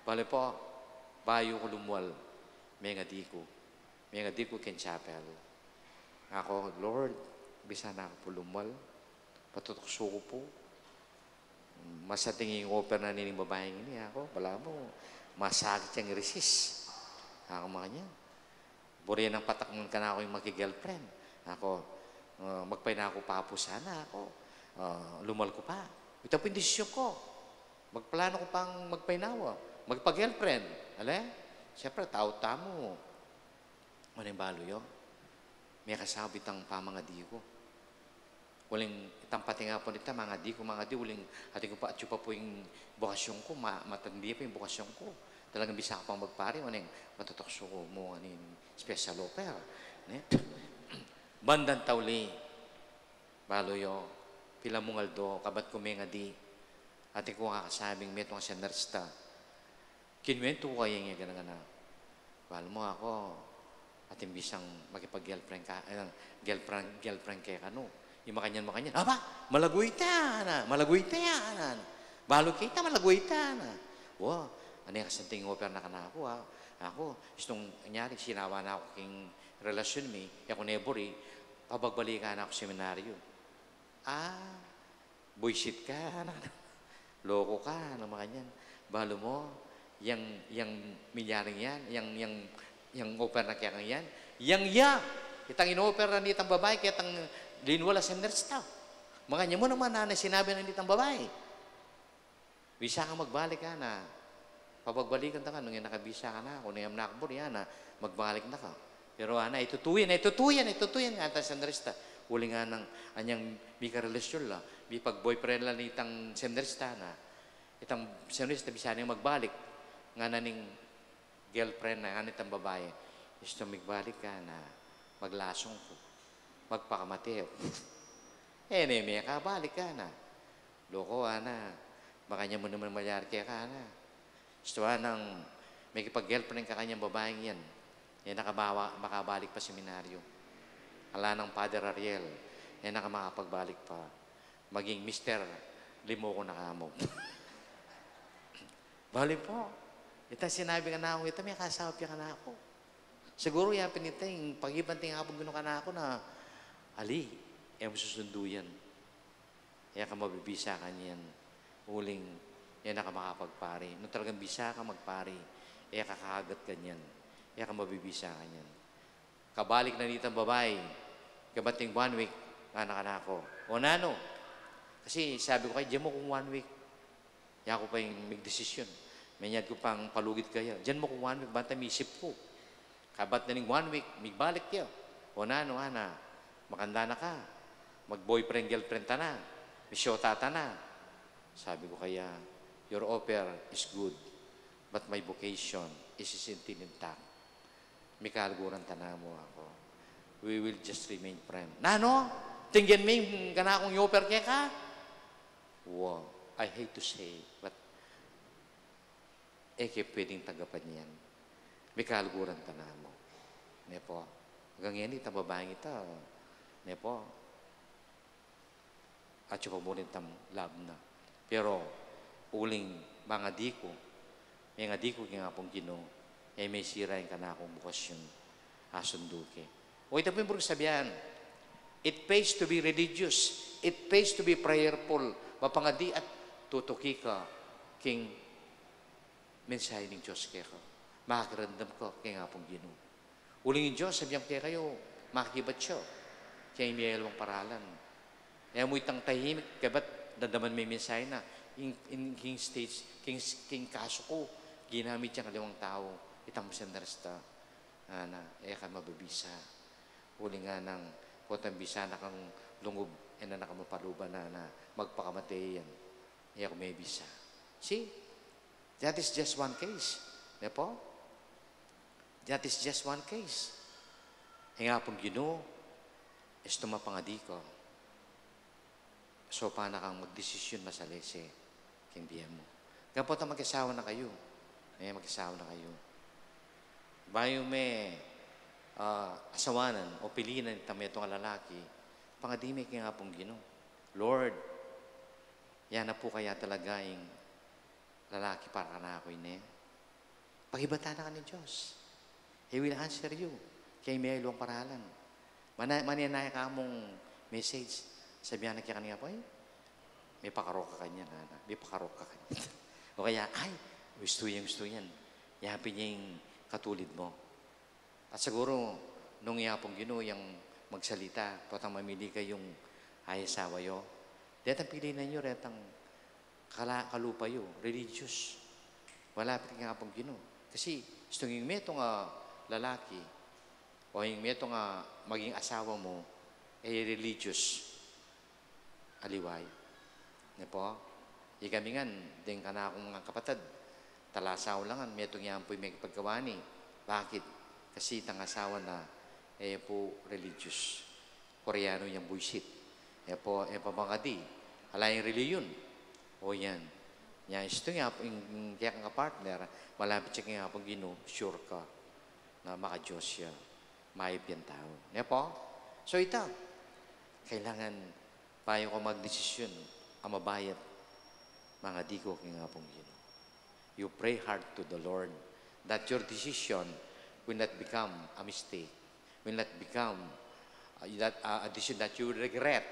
Bale po, bayo ko lumuwal, may nga di ko ken chapel. Ako, Lord, bisa na ako po lumuwal, patutukso ko po. Masating yung offer na nining babaeng ini ako, wala mo, masakit yung resist. Ako mga niya. Buriyan ng patakman ka na ako yung maki-girlfriend. Ako, magpay na ako papo sana ako. Lumal ko pa. Ito po yung desisyon ko. Magplano ko pang magpaynawa. Magpa-girlfriend. Alay? Siyempre, tao-tamo. Ano balo yun? May kasabit ang pamangadi ko. Waling itang pati nga po nito, mga di, waling hati ko pa at pa po yung bukasyon ko, matandi pa yung bukasyon ko. Talagang bisa ka pang magpari, waling matutokso ko mo, special offer. Bandan tawli, baloyo, pila mong aldo, kabat ko may nga di, hati ko kakasabing metong siya narista. Kinwento ko kayo nga gana-gana. Balo mo ako, ating bisang makipag-girlfriend ka, girlfriend kaya kano. Yung makanyan. Aba, malagoy ta na. Balo kita, malagoy ta na. Wow, ano yung kasanting offer na kanako ha. Ako, istong nangyari, sinawa na ako king relasyon mi, ako nebori, pabagbalikan ako seminaryo. Bullshit ka, loko ka, ano makanyan. Balo mo, yung milyaring yan, yung offer na kaya yan, itang in-offer na nitang babae, kaya itang linwala sa nurse. Mga niya mo naman na sinabi ng nitang babae. Bisa ka magbalik ka na. Pabagbalikan ta ka, nung yung nakabisa ka na, kung nung yung nakabor yan na, magbalik na ka. Pero itutuyan nga ata sa nurse. Uli nga ng anyang mika relasyon la, may pag-boyfriend la nitang seminarista na, itang seminarista bisa niyang magbalik, nga na ning girlfriend na, nga nitang babae, gusto magbalik ka na, maglasong ko. Magpakamateo. May ka, balik ka na. Loko, ana. Baka niya mo naman malyari kaya ka na. Gusto nang may kipag-girlfriend ka kanyang babaeng yan. Yan makabalik pa seminaryo. Ala ng Father Ariel. Yan makapag-balik pa. Maging Mr. Limo ko na kamo. Balik po. Ito sinabi ka na ako, ito may kasabi ka na ako. Siguro yapin ito yung pag-ibanting hapon gano'n ka na ako na Ali, mo susundo yan. Kaya ka mabibisa ka niyan. Uling, yan na ka makapagpari. Nung talagang bisa ka magpari, kaya kakagat ka niyan. Kaya ka mabibisa ka niyan. Kabalik na ditang babae, kabating 1 week, anak na ako. O nano? Kasi sabi ko kayo, diyan mo kung 1 week. Kaya ako pa yung mag-desisyon. Manyad ko pang palugit kaya. Diyan mo kung 1 week, banta misip ko. Kabat na ning 1 week, magbalik kayo. O nano, ana? Makanda na ka. Mag-boyfriend, girlfriend ta na. Misyota ta na. Sabi ko kaya, your offer is good, but my vocation is still intact. May kalguran ta na mo ako. We will just remain friend. Nano? Tingin mo yung ganakong offer kaya ka? Wow. I hate to say, but pwedeng tagapan niyan. May kalguran ta na mo. Nepo. Hanggang yan, babaeng ito. Nepo, at yung pamunin tam lab na. Pero, uling mga diko, may nga diko nga pong gino, may sira yung kanakong bukasyon, asunduke. O ito po yung sabihan, it pays to be religious, it pays to be prayerful, mapangadi at tutuki ka, king mensahe ng Diyos kaya ka. Makakarandam ko kaya nga pong gino. Uling yung Diyos, sabihan kaya kayo, makikibat siya. Kaya may alawang paralan. Kaya mo itang tahimik, kabat dadaman may mensahe na, king kaso ko, ginamit yung kalawang tao, itang masandarasta, na ka mababisa. Huli nga ng potang bisa na kang lungob, na nakamapaluban na magpakamatay yan. Ako may bisa. See? That is just one case. Di po? That is just one case. Nga pong Ginoo, is tumapangadi ko. So, paano kang magdesisyon masalese, king biyan mo. Kapot na mag-asawa na kayo. Mag-asawa na kayo. Bayo may asawanan o pilinan tamo itong lalaki, pangadimik nga pong Ginoo. Lord, yan na po kaya talaga yung lalaki para na ako ini. Pagibata na ka ni Diyos. He will answer you. Kaya may ilong paralan. Maninaya ka mong message. Sabihan na kaya kanina po, may pakarok ka kanya, nana. May pakarok ka kanya. O kaya, gusto yan. Yapin niya yung katulid mo. At siguro, nung yapong Ginoo yung magsalita, patang mamili kayong ayasawa yo, detang pili na nyo, retang kalupayo, religious. Malapit nga pong Ginoo. Kasi, gusto yung metong lalaki, o yung metong maging asawa mo, religious. Aliway. Di po? Ikamingan, din ka na akong mga kapatid. Talasaw langan, metong yan po'y may pagkawani. Bakit? Kasi itang asawa na, po religious. Koreano yung bullshit. Po, pabangadi. Alayang reliyon. O yan. Yan, ito nga, yung kaya kang partner, malapit siya nga pong Ginoo, sure ka na maka-Diyos siya. Maayop yung tao. Di po? So ito, kailangan payo ko magdesisyon ang mabayat mga di ko kaya nga pong Ginoo. You pray hard to the Lord that your decision will not become a mistake, will not become a decision that you will regret,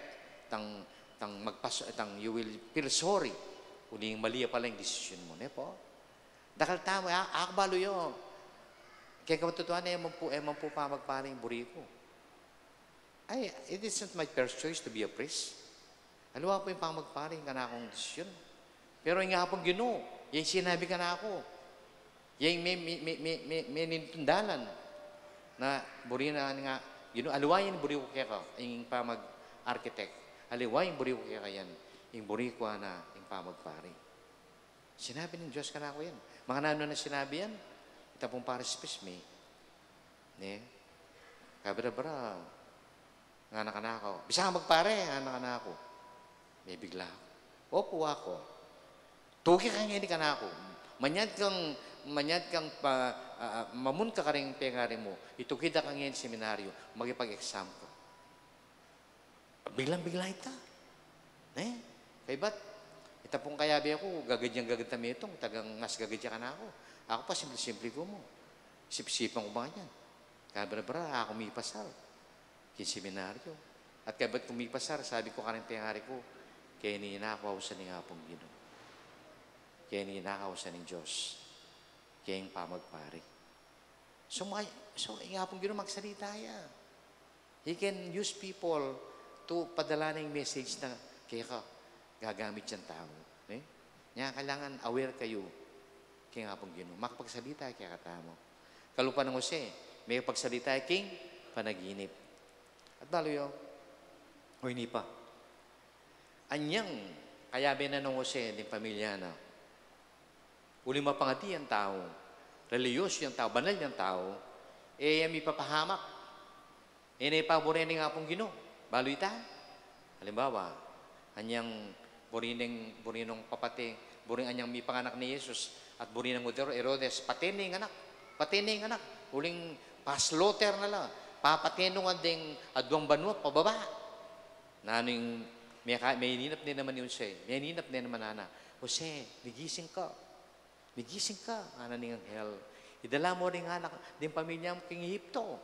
you will feel sorry kung yung mali pala yung decision mo. Ne po? Dakal tamo, akbalo yun. Kaya kamatutuan na eman po pa magparing buri ko. It is not my first choice to be a priest. Aluwa po yung pangmagparing ka na akong desisyon. Pero yung nga pong Ginoo, yung sinabi ka na ako, yung may nintundalan na buri na nga, Ginoo, aluwa yung buri ko kaya ka, yung pamag-architect. Aluwa yung buri ko kaya ka yan, yung buri ko na yung pamagparing. Sinabi ng Diyos ka na ako yan. Mga nano na sinabi yan, ita pong paris me. Ne? Kabra-bra, nga na ka na ako. Bisa ka magpare, nga na ka na ako. May bigla ako. Opo ako. Tuki ka nga ka na ako. Manyad kang mamun ka rin pengari mo. Itukida ka nga seminaryo. Magipag-exam ka. Biglang-bigla ita. Kaya ba't? Ita pong kayabi ako, gagad kami itong, tagang mas gagadya ka na ako. Ako pa, simple-simple ko mo. Sip-sipan ko ba yan? Kabra-bra, ako may pasal. Seminaryo. At kaya ba't kumipasar, sabi ko karin pengari ko, kaya ninakaw sa nga pong Ginoo. Kaya ninakaw sa ng Diyos. Kaya yung pamagpari. So nga pong Ginoo magsalita yan. He can use people to padala ng message na kaya ka gagamit yung tao. Kaya kailangan aware kayo kaya nga pong Ginoo. Makapagsalita kaya katamo. Kalupa ng Jose, may pagsalita king panaginip. At balo yun, o hindi pa. Anyang, kaya binanong Jose, ng pamilya na, uli mapangati ang tao, reliyos yung tao, banal yung tao, may papahamak. May paborin nga pong Ginoo. Balo ita. Halimbawa, anyang burinong papate, buring anyang may panganak ni Jesus, at burinong Modero, Herodes, patining anak. Uling pasloter na lang. Papatinungan ding adwang banwa, pababa. Na ano yung, may ninap din naman yun siya. May ninap din naman nana. Jose, nagising ka. Ana ning anghel. Idala mo rin anak, din pamilya mo king Egypto.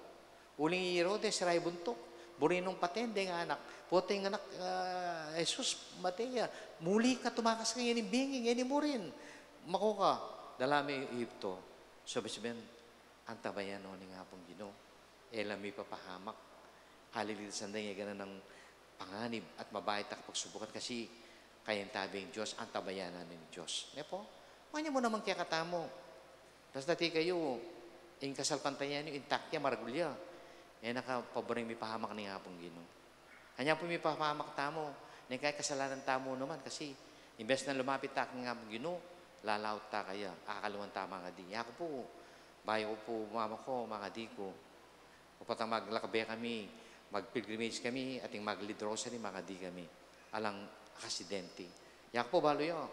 Uling Herodes, ray buntok. Burinong patende nga anak. Puting anak, Jesus, Matea. Muli ka, tumakas ka yan yung binging, yan mo rin. Mako ka, dala mo yung Egypto. Sabi-sabihin, antabayan o ni nga pong Ginoo. May papahamak. Halilid sanday nga ganun ng panganib at mabait na kapagsubukan kasi kayang tabing Diyos, ang tabayanan ng Diyos. Ne po? Manya mo naman kaya katamo. Tapos dati kayo, in kasalpantayan nyo, intact niya, maragulya. Nakapaboring may pahamak ni hapong Ginoo. Hanya po may pahamak tamo. Kaya kasalanan tamo naman kasi imbes na lumapit ta kang hapong Ginoo, lalaot ta kaya, akakaluan ta mga di. Ako po, bayo ko po, mama ko, mga di ko. Upatang maglakabay kami, mag-pilgrimage kami, ating mag-lead rosary, mga di kami. Alang aksidente. Yak po, balo yun.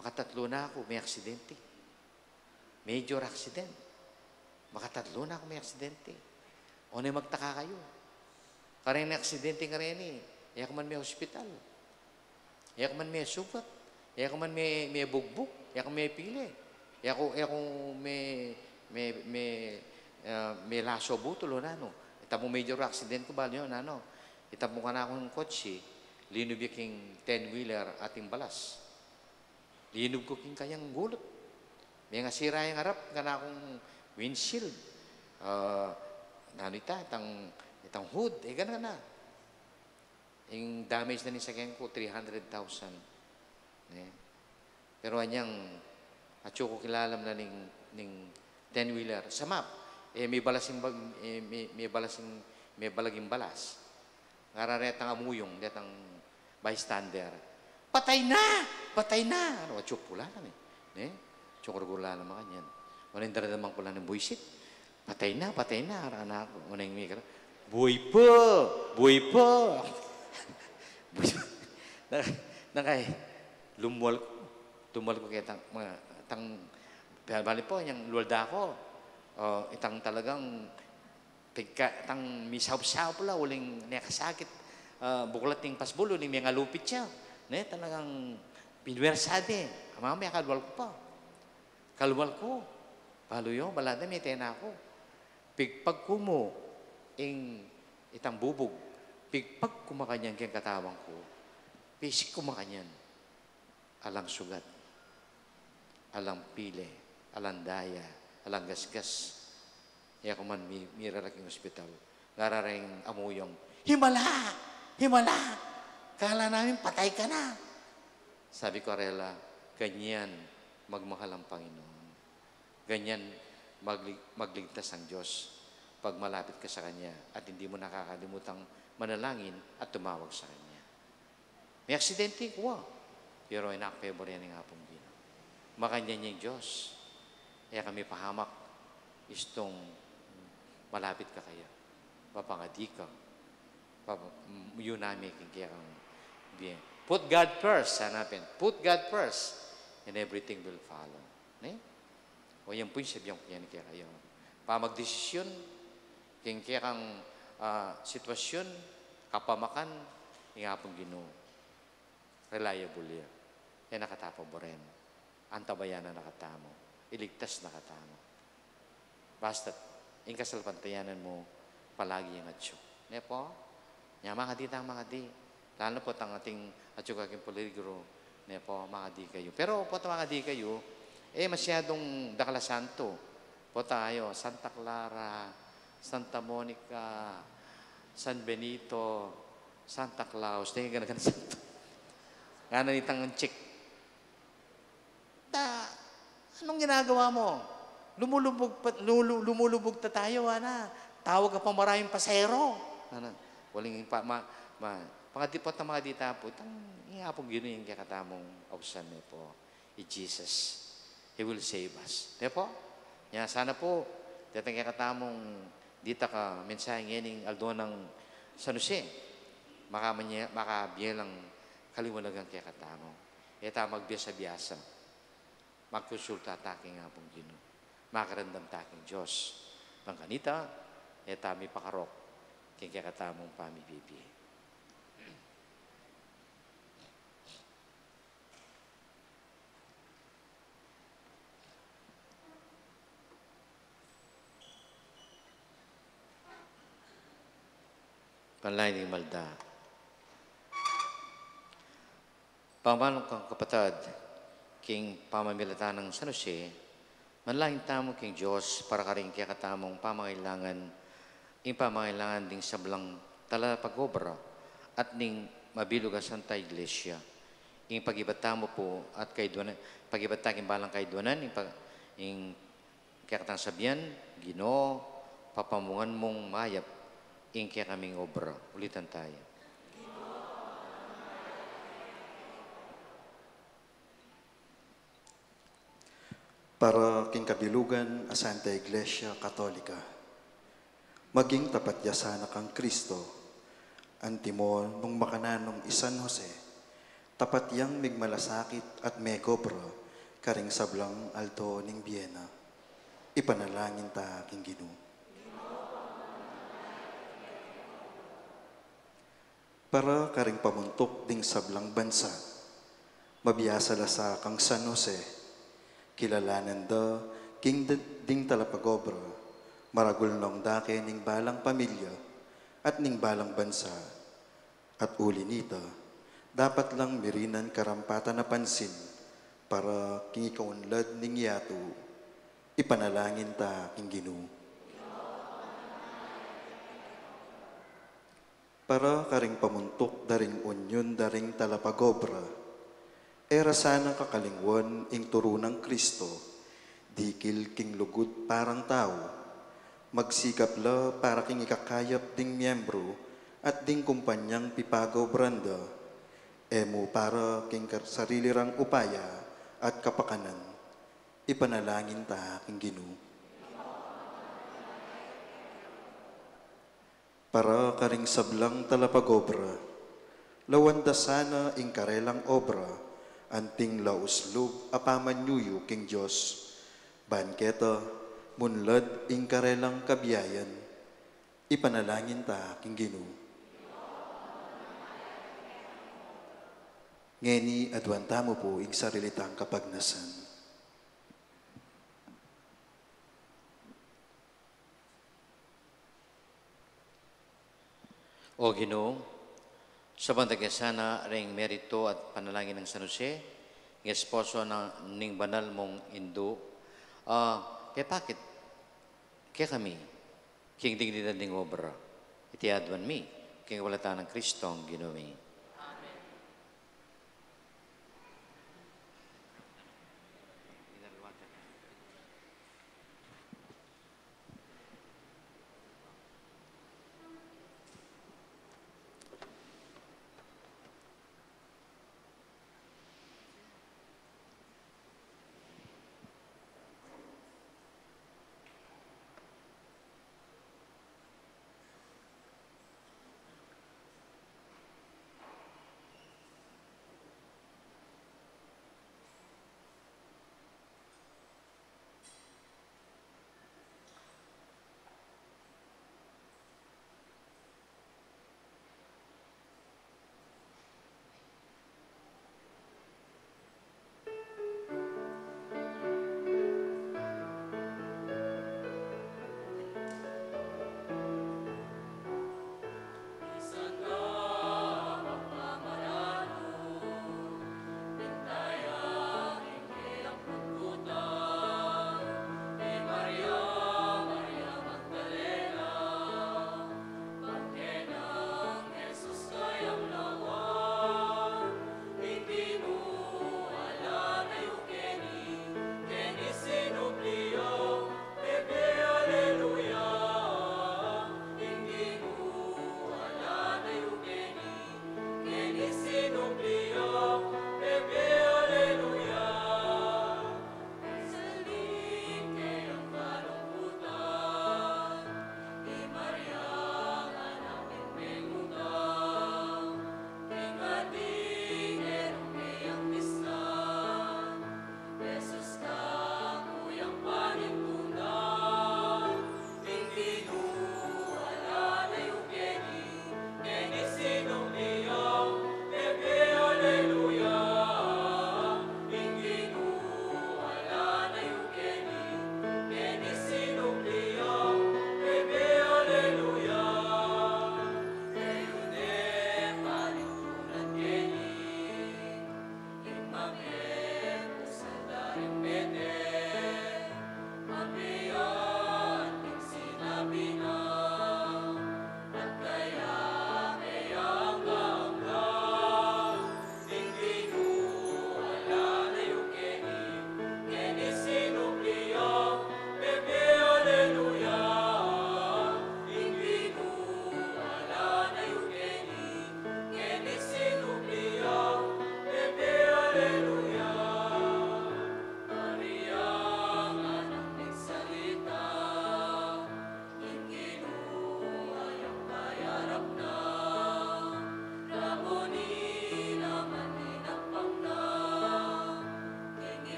Makatatlo na ako, may aksidente. Major accident. Makatatlo na ako, may aksidente. O na magtaka kayo. Kareng na aksidente ka rin eh. Yak man may hospital. Yak man may sugat. Yak man may bugbog. Yak may pili. Yak may laso butulo na no. Ita mo major accident ko ba yun ano. Ita mo ka na akong kotse. Linub yung 10-wheeler ating balas. Linub ko king kayang gulot. May nga sira yung harap ka na akong windshield. Itang hood. Gano'n na. Yung damage na ni sakyan ko, 300,000. Pero anyang, at ko kilalam na ning 10-wheeler. Sa map, may balaging balas. Ngararetang amuyong, detang bystander. Patay na! Patay na! Ano, at pula namin. Chukurgula naman kanyan. Walang daradamang pula ng buisit. Patay na, patay na. Anak ko, walang may kara. Buhay po! Buhay po! Nakay, lumuwal ko. Tumuwal ko kaya bali po, yung lulda ko. Itang talagang, itang misaw-saw pula, walang nakasakit. Buklat ng pasbulo, ng mga lupit siya. Talagang pinwersade. Mamaya kalwal ko pa. Kalwal ko. Palo yun, balada may tena ako. Pigpag kumo, itang bubog. Pigpag kumakanyan kayang katawang ko. Pisik kumakanyan. Alang sugat. Alang pile. Alang daya. Alang gasgas. Kaya kuman may raraking hospital. Ngararing amuyong. Himala! Himala! Kala namin patay ka na. Sabi ko, Arela, ganyan magmahal ang Panginoon. Ganyan magligtas ang Diyos pag malapit ka sa Kanya at hindi mo nakakalimutang manalangin at tumawag sa Kanya. May aksidente ko, pero inakpebor yan ng hapong Ginoo. Makanya niya yung Diyos. Kaya kami pahamak istong malapit ka kaya. Papangadi ka. Yun namin kaya kang bien. Put God first, hanapin. Put God first and everything will follow. O yan po yung sabihan ko yan kaya kayo. Pamagdesisyon, kaya kang sitwasyon, kapamakan, yung hapong Ginoo. Reliable yan. Yan nakatapo mo rin. Antabayan na nakatamo. Iligtas nakatamo. Basta, yung kasalpantayanan mo, palagi yung atyo. Po? Yan, mga di tang mga di. Lalo po tang ating atyo kaking peligro. Po, mga di kayo. Pero po mga di kayo, masyadong dakala santo. Po tayo, Santa Clara, Santa Monica, San Benito, Santa Claus. Tingin ka na santo. Nga nanitang check. Anong ginagawa mo? Lumulubog ta tayo, ana. Tawag ka pa maraming pasero. Waling pangatipot na mga dita po, ihapong gino yung kakatamong ausan niyo po. Jesus. He will save us. Di po? Sana po, datang kakatamong dita ka, mensahe ngayon Aldo ng San Jose. Makabiyalang kaliwanagang kakatamong. Ita magbiasa-biasa. Magkonsulta taking hapong Ginoo. Makarandam taking Diyos. Pangkanita, may pakarok. Kaya katamong pamibibi. Panlain ng malda. Pamanong kang kapatid, king pamamilata ng San Jose, manlangin tamo king Diyos para karing kaya katamong pamangailangan, yung pamangailangan ding sablang tala pag-obra at ning mabilog a Santa Iglesia. Ing pagibata mo po at kaiduanan, pagibata king balang kaiduanan, ing kakatang sabihan, Ginoo, papamungan mong mayap, ing kaya kaming obra. Ulitan tayo. Para king kabilugan a Santa Iglesia Katolika, maging tapat yasana kang Kristo, antimo nung makananong isan Jose, tapat yang migmalasakit at megobro, karing sablang alto ning Biena. Ipanalangin ta king Ginoo. Para karing pamuntok ding sablang bansa, mabiyasa la sa kang San Jose, kilalanan da king ding talapagobra, maragul nong dake ning balang pamilya at ning balang bansa. At uli nita, dapat lang mirinan karampatan na pansin para king ikaunlad ning yato, ipanalangin ta king Ginoo. Para karing pamuntok daring unyon daring talapagobra, era sana kakalingwan ing turunang Kristo, dikil king lugod parang tao, magsikap la para king ikakayap ding miyembro at ding kumpanyang pipagaw branda, emo para king sarili rang upaya at kapakanan, ipanalangin ta king Ginoo. Para karing sablang talapagobra, lawanda sana ing karelang obra, anting lauslog apamanyuyo king Diyos, banketa, munlad ing karelang kabiyayan, ipanalangin ta king Ginoo. Ngeni adwanta mo po ing sarilitang kapagnasan. O Ginoo, sa bandagyan ring merito at panalangin ng San Jose, ng esposo ng ning banal mong Indo, kaya bakit? Kaya kami, king dignidad ning obra, itiadwan mi, king walata ng Kristong Ginoo mi.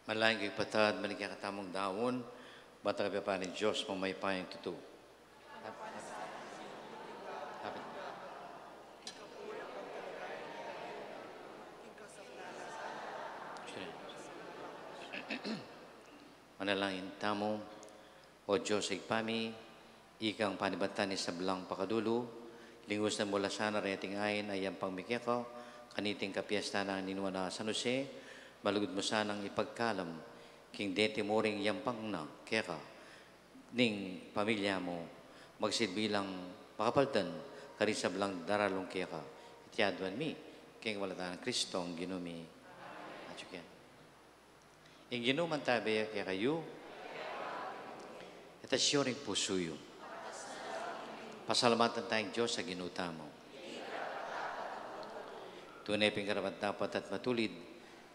Malaking kay patad, maligya katamong daon, bata ka pa ni Diyos, mamay pa yung tuto. Manalangin tamo, o Diyos ay pami, ikang panibatan ni sablang pakadulo, lingos na mula sana reting ayin ay ang pangmikya ko, kaniting kapiesta na ninwa na San Jose, malugod mo sanang ipagkalam, king deti moring yampang na, kaya ka, ning pamilya mo, magsilbilang makapaldan, kani sablang daralong kaya ka, itiadwan mi, king walatan ng Kristong ginumi. At yun. Ing ginuman tabi kaya kayo, ito siyo rin puso yun. Pasalamatan tayong Diyos sa ginuta mo. Tunay ping karapat dapat at matulid,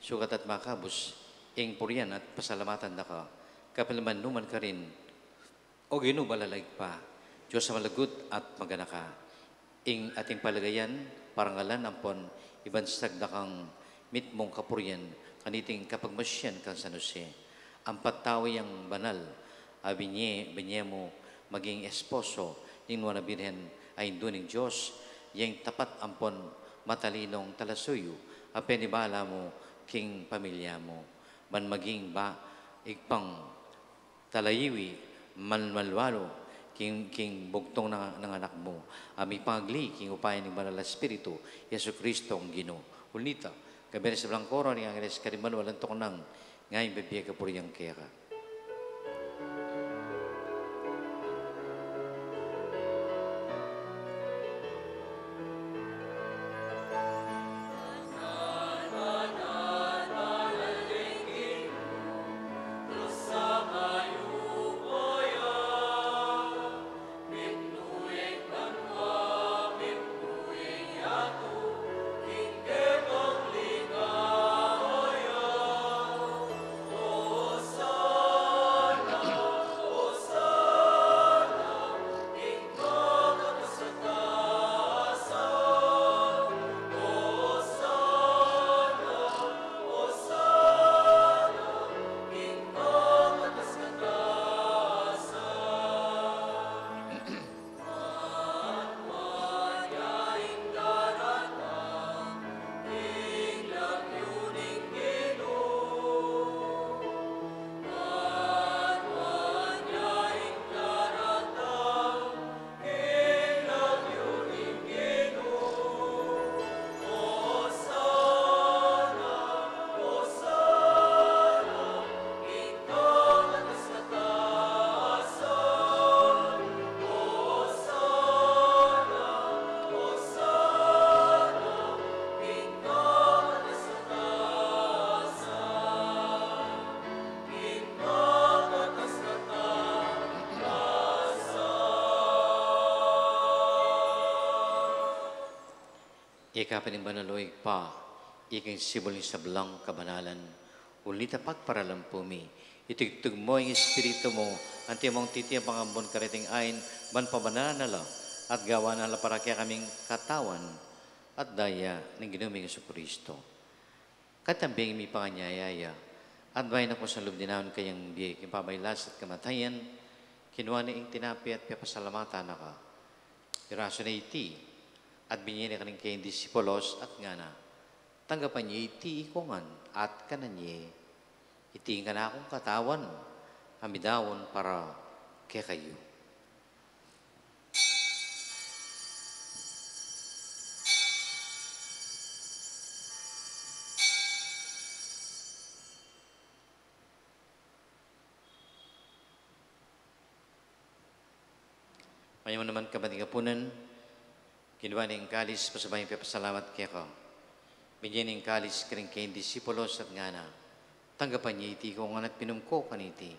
sukat at makabus, ing purian at pasalamatan na ka, kapiliman numan ka rin, o ginubalalag pa, Diyos sa malagot at magana ka. Ing ating palagayan, parangalan ampon, ibansag na kang mitmong kapurian, kaniting kapagmasyan kang San Jose. Ang patawi ang banal, binye mo maging esposo, ninwa na birhen ay duning Diyos, yang tapat ampon matalinong talasuyo, apenibala mo king pamilya mo, man maging ba igpang talayiwi, man malwalo, king bugtong ng anak mo, ami pagli, king upayan ng banal na Espiritu, Yesu Kristo ang Ginoo. Ulita, kabira sa Blanco, ni Angeles Kariman, walang toko nang ngayon bibigay ka po riyang kera. Ikapanin banaloy pa, iking sibol sa belang kabanalan, ulita pagparalan po mi, itigtug mo ang espiritu mo, anti mong titiyang pangambon kariting ayin, ban pabananala, at gawa na para kaya kaming katawan, at daya ng ginuming Yesu Kristo. Katambing mi panganyayaya, at bayan ako sa lubdinaon kayang biyay, kimpabaylas at kamatayan, kinuha ni ing tinapi at pipasalamatan na ka. Iraso na iti, at binili ka rin kayong disipulos at nga na, tanggapan niyo iti ikungan at kananye, itiin ka na akong katawan, amidawon para kaya kayo. Mayaman naman kabating kapunan, kinuha ng kalis, pasabayang papasalamat kaya ko. Bigyan ng kalis ka rin kayong disipulos at nga na. Tanggapan niya iti ko nga at pinumko kaniti.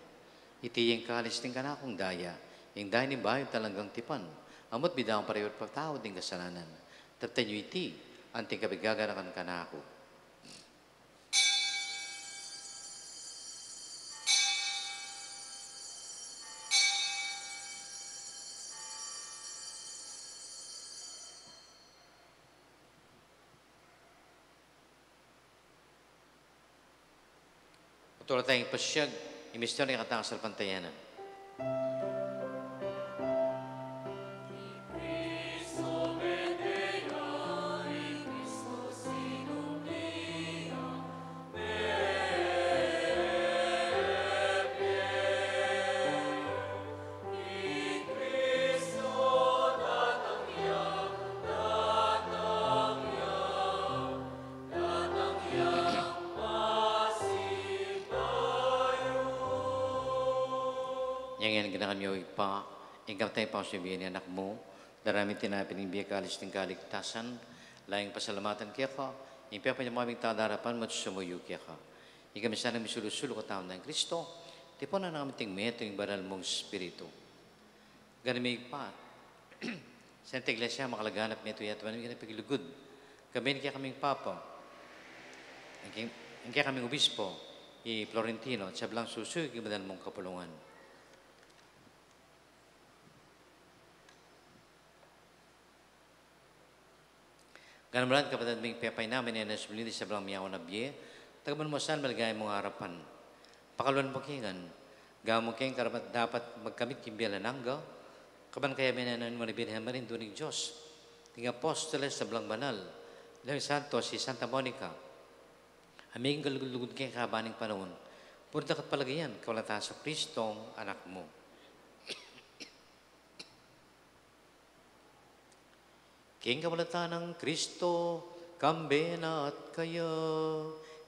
Iti yung kalis din ka na akong daya. Yung daya ni bayo talagang tipan. Amot bidang pareho at pagtawad ng kasalanan. Taptan niyo iti, anting kabigagarakan ka na ako. Patuloy tayong pasyag, imister ng katang sa pantayanan. Yang ginakan niyo ipa, ingkap tayo pa sa biyan anak mo, darami tinapin ng biya kalis ng kaligtasan, layang pasalamatan kaya ka, impiya pa niya maming tadarapan mo sumuyo kaya ka. Ikami sana misulusulo ka taon ng Kristo, tipo na namin ting meto yung banal mong Espiritu. Ganun may ipa, sa iglesia makalaganap meto yato, manang ginapigilugod. Kami kaya kaming papa, kaya kaming obispo, i Florentino, at sablang susuyo yung banal mong kapulungan. Ganun malan kapatid ming pepay namin na nasulit sa belang miyaw na biye, tagaman mo saan maligay mong harapan. Pakaluan mo kingan, gawin mo kingan karapat dapat magkamit yung biyalan nangga, kaban kaya minanan mo na binhan marin dunig Diyos. Ting apostoles sa belang banal, Lang Santos, si Santa Monica, aming galugod kay kabaning panahon, puro dakat palagayan, kawalata sa Kristong anak mo. King kawalata ng Kristo, kambena at kaya,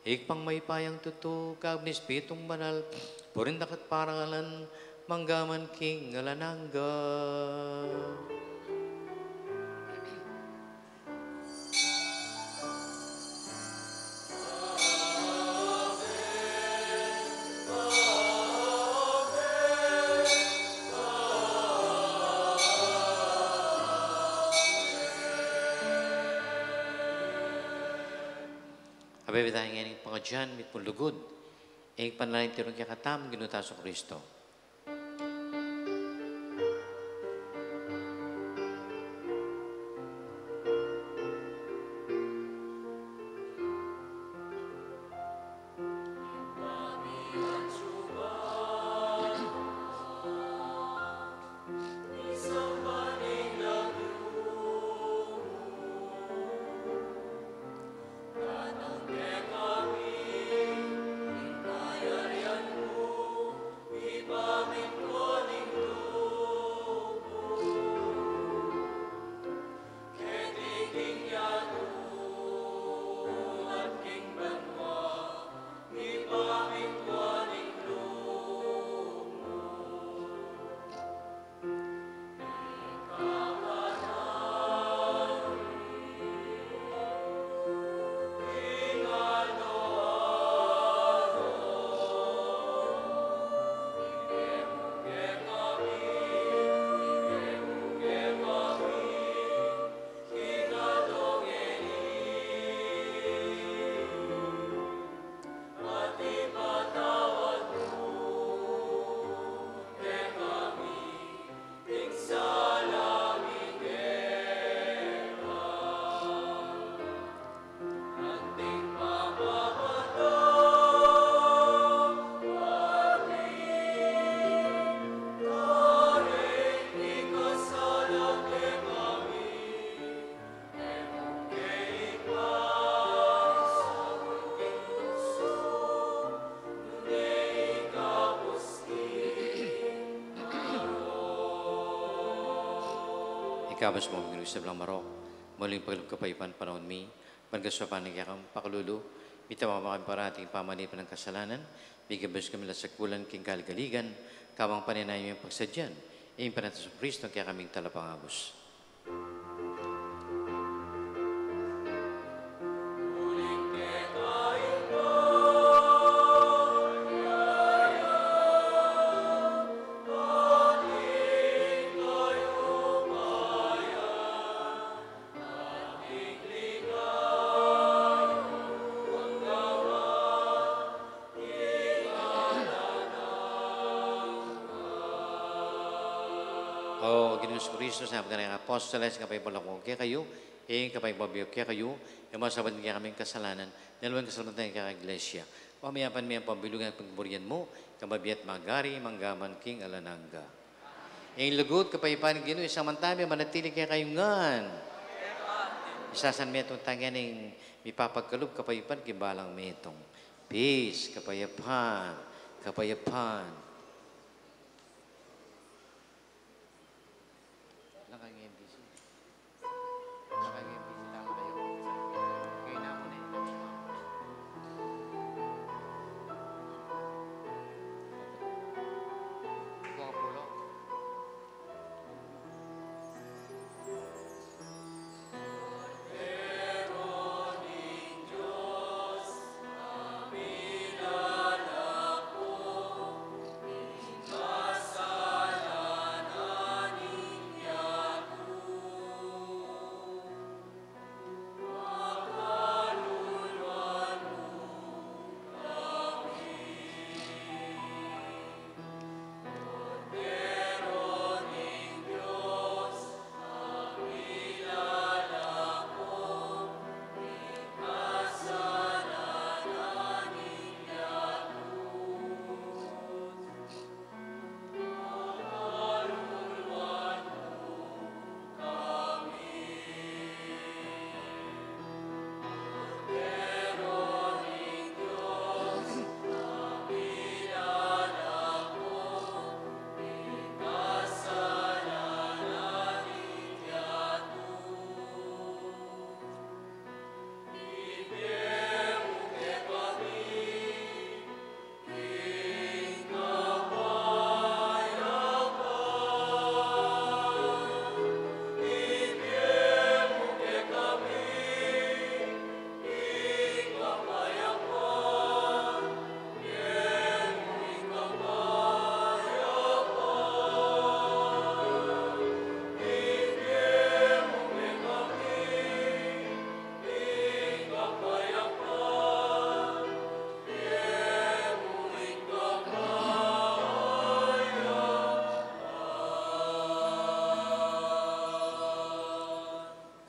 higpang may payang tuto, kagnis pitong banal, purin dakat parangalan, manggaman king alanangga. Abay tayo ngayon pangadyan, mit lugod. Ing panalain tirong kaya katam, ginuta sa Kristo. Ikabas mo mga sa belang marok, muling pagkapaypan panahon mi, pagkaswapan ng kakang pakalulu, bitawa makang parating pamanipan ng kasalanan, bigabas kami sa kulan king kaligaligan, kamang paninayong yung pagsadyan, iyong panatas sa Kristo kaya kaming talapangabos. Kristo sa mga apostoles, kapay palakong kaya kayo, kapay babiyok kaya kayo, yung mga sabat kaya kaming kasalanan, dalawang kasalanan kaya iglesia. O mayapan mo ang pambilugan at pagburyan mo, kamabiat magari, manggaman king alananga. Yung lugod, kapayapaan ng Ginoo, samantami, manatili kaya kayungan. Isasan mo itong tangyan ng mipapagkalub, kapayapaan, kimbalang metong. Peace, kapayapaan, kapayapaan. Nakang-MBC. Nakang-MBC lang kayo. Kayo na ako na yun. Buka pulo.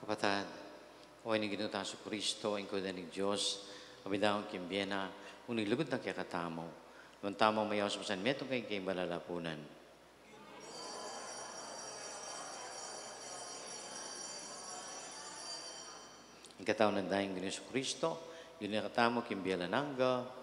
Kapatid, o ay Ginoo tayo sa Kristo, ang kuda ng Diyos, abidahong kimbiyena, unig lugod na kaya katamo. Nung tamang mayaw sa San Meto kay balalapunan. Ang katawang ng dahing Ginoo sa Kristo, yun ang katamo kimbiyalananga,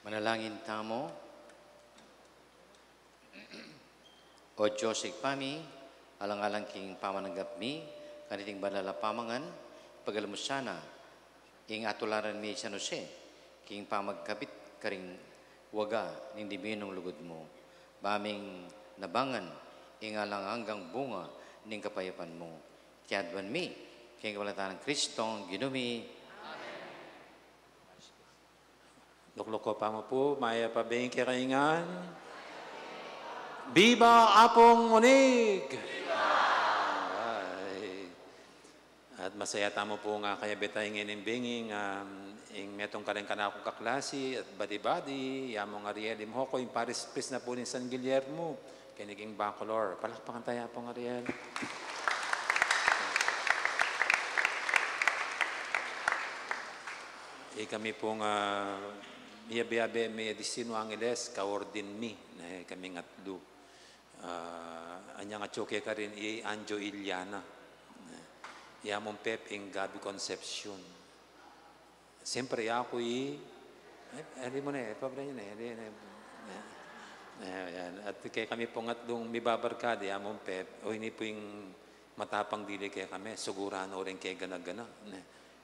Manalangin tamo. O Diyos ikpami, alang-alang king pamananggap mi, kaniting banala pamangan, pagalamusana, ing atularan mi San Jose, king pamagkabit karing waga, hindi minong lugod mo. Baming nabangan, ing alang hanggang bunga, ning kapayapan mo. Tiyadwan mi, king kabalatan ng Kristong, ginumi. Lukloko pa mo po, maya pa bing kiraingan. Viva Apong Monig! Ay. At masaya tamo po nga kaya betay nginin binging ing metong karen kana akong kaklase at badi-badi yamong Ariel imhoko yung Paris Pris na po ni San Guillermo kiniging Bacolor. Palakpakan tayo pong Ariel. Kami pong miyabiyabe may destino Angeles kaordin mi na kami ngatlo. Anya nga choke ka rin Anjo Iliana. Yamong Pep ing Gabi Concepcion. Siyempre ako hindi mo na pabra yun At kaya kami po ngatlong mibabarkada yamong Pep o hindi po yung matapang dili kaya kami sugurano rin kaya gana-gana.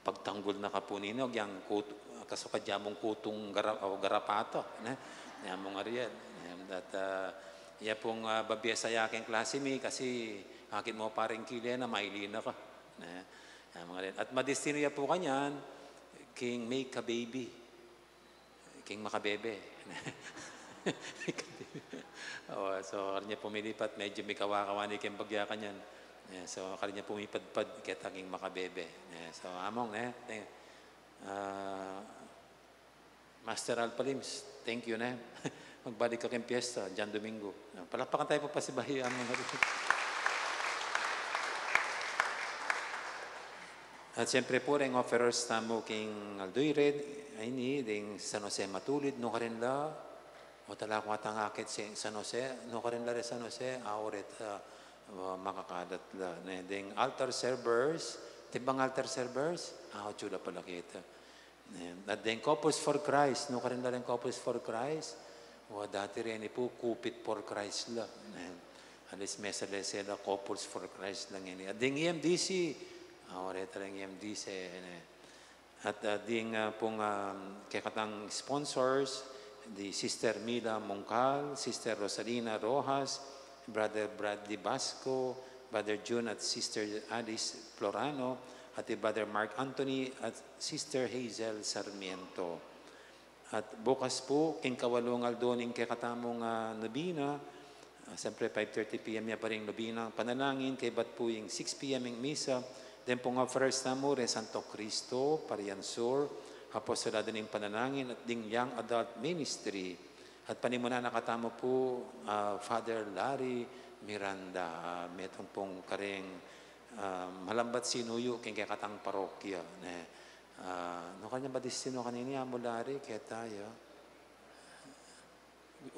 Pagtanggol na kapuninog yung kasukadyamong kutong garapato. Yamong Ariel. At iya pong babiya sa yaking klase mi kasi akit mo paring kile na mailina ka. At madestino ya po kanyan, king make a baby. King makabebe. So, kanya pumilipat, medyo may kawakawani kayong bagya kanyan. So, kanya pumipadpad kaya king makabebe. So, among, Master Alpalims, thank you na. Magbalik ka kayong piyesta, Jan Domingo. Palakpakan tayo po pasibahi. At siyempre po rin offerers tamo king Aldoired, ay ni, ding San Jose Matulid, no ka rin la, o tala ko atang akit si San Jose, no ka rin la rin San Jose, aoret makakadat la. Ding altar servers, tibang altar servers, chula pala kita. At ding Couples for Christ, no ka rin la rin Couples for Christ, o dati rin po, Kupit for Christ la. Alis mesale sila, Couples for Christ lang yan. At ding EMDC, reta lang EMDC. At ding pong kakatang sponsors, the Sister Mila Mongcal, Sister Rosalina Rojas, Brother Bradley Basco, Brother June at Sister Alice Florano, at Brother Mark Anthony at Sister Hazel Sarmiento. At bukas po, king kawalungal doon yung kakatamong nobina. Siyempre, 5:30 p.m. niya pa rin nobina. Panalangin, kay ba't po yung 6 p.m. yung misa. Then po nga first na mo, Santo Cristo, Pariansur, Apostolado ng Panalangin at ding Young Adult Ministry. At panimuna nakatamo po, Father Larry Miranda. Metong pong karing malambat sinuyo, king kakatang parokya. No kanya ba destino kanini amulari kaya tayo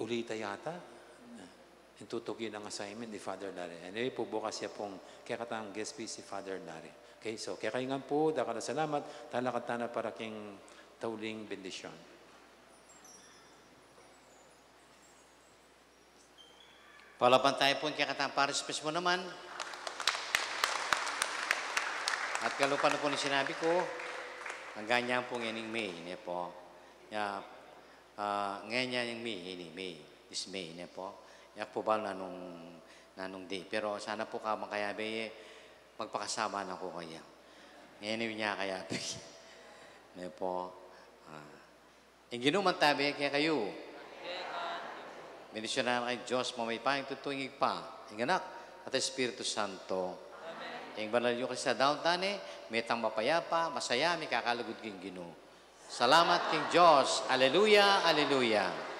ulita yata intutukin ang assignment ni Father Larry. Anyway po bukas siya pong kaya katang guest speech si Father Larry. Okay, so kaya kayo nga po dakala salamat talakatana para king tauling bendisyon. Palaban tayo po kaya katang Paris Pris mo naman. At kalupan na po ni sinabi ko, ang ganyan po ngayon May, niya po. Ngayon yung May, this May, niya po. Yak po ba nanong day. Pero sana po ka makayabe, magpakasama na ko kaya. Ngayon niya kayabe. Niya po. Ang ginuman tabi, kaya kayo. Bendisyon na kay Diyos, mamay pa, yung tutuingig pa. Ang anak, at Espiritu Santo. Yung banal nyo kasi sa downtown metang mapayapa, masaya, may kakalugod king Ginoo. Salamat king Diyos. Aleluya, aleluya.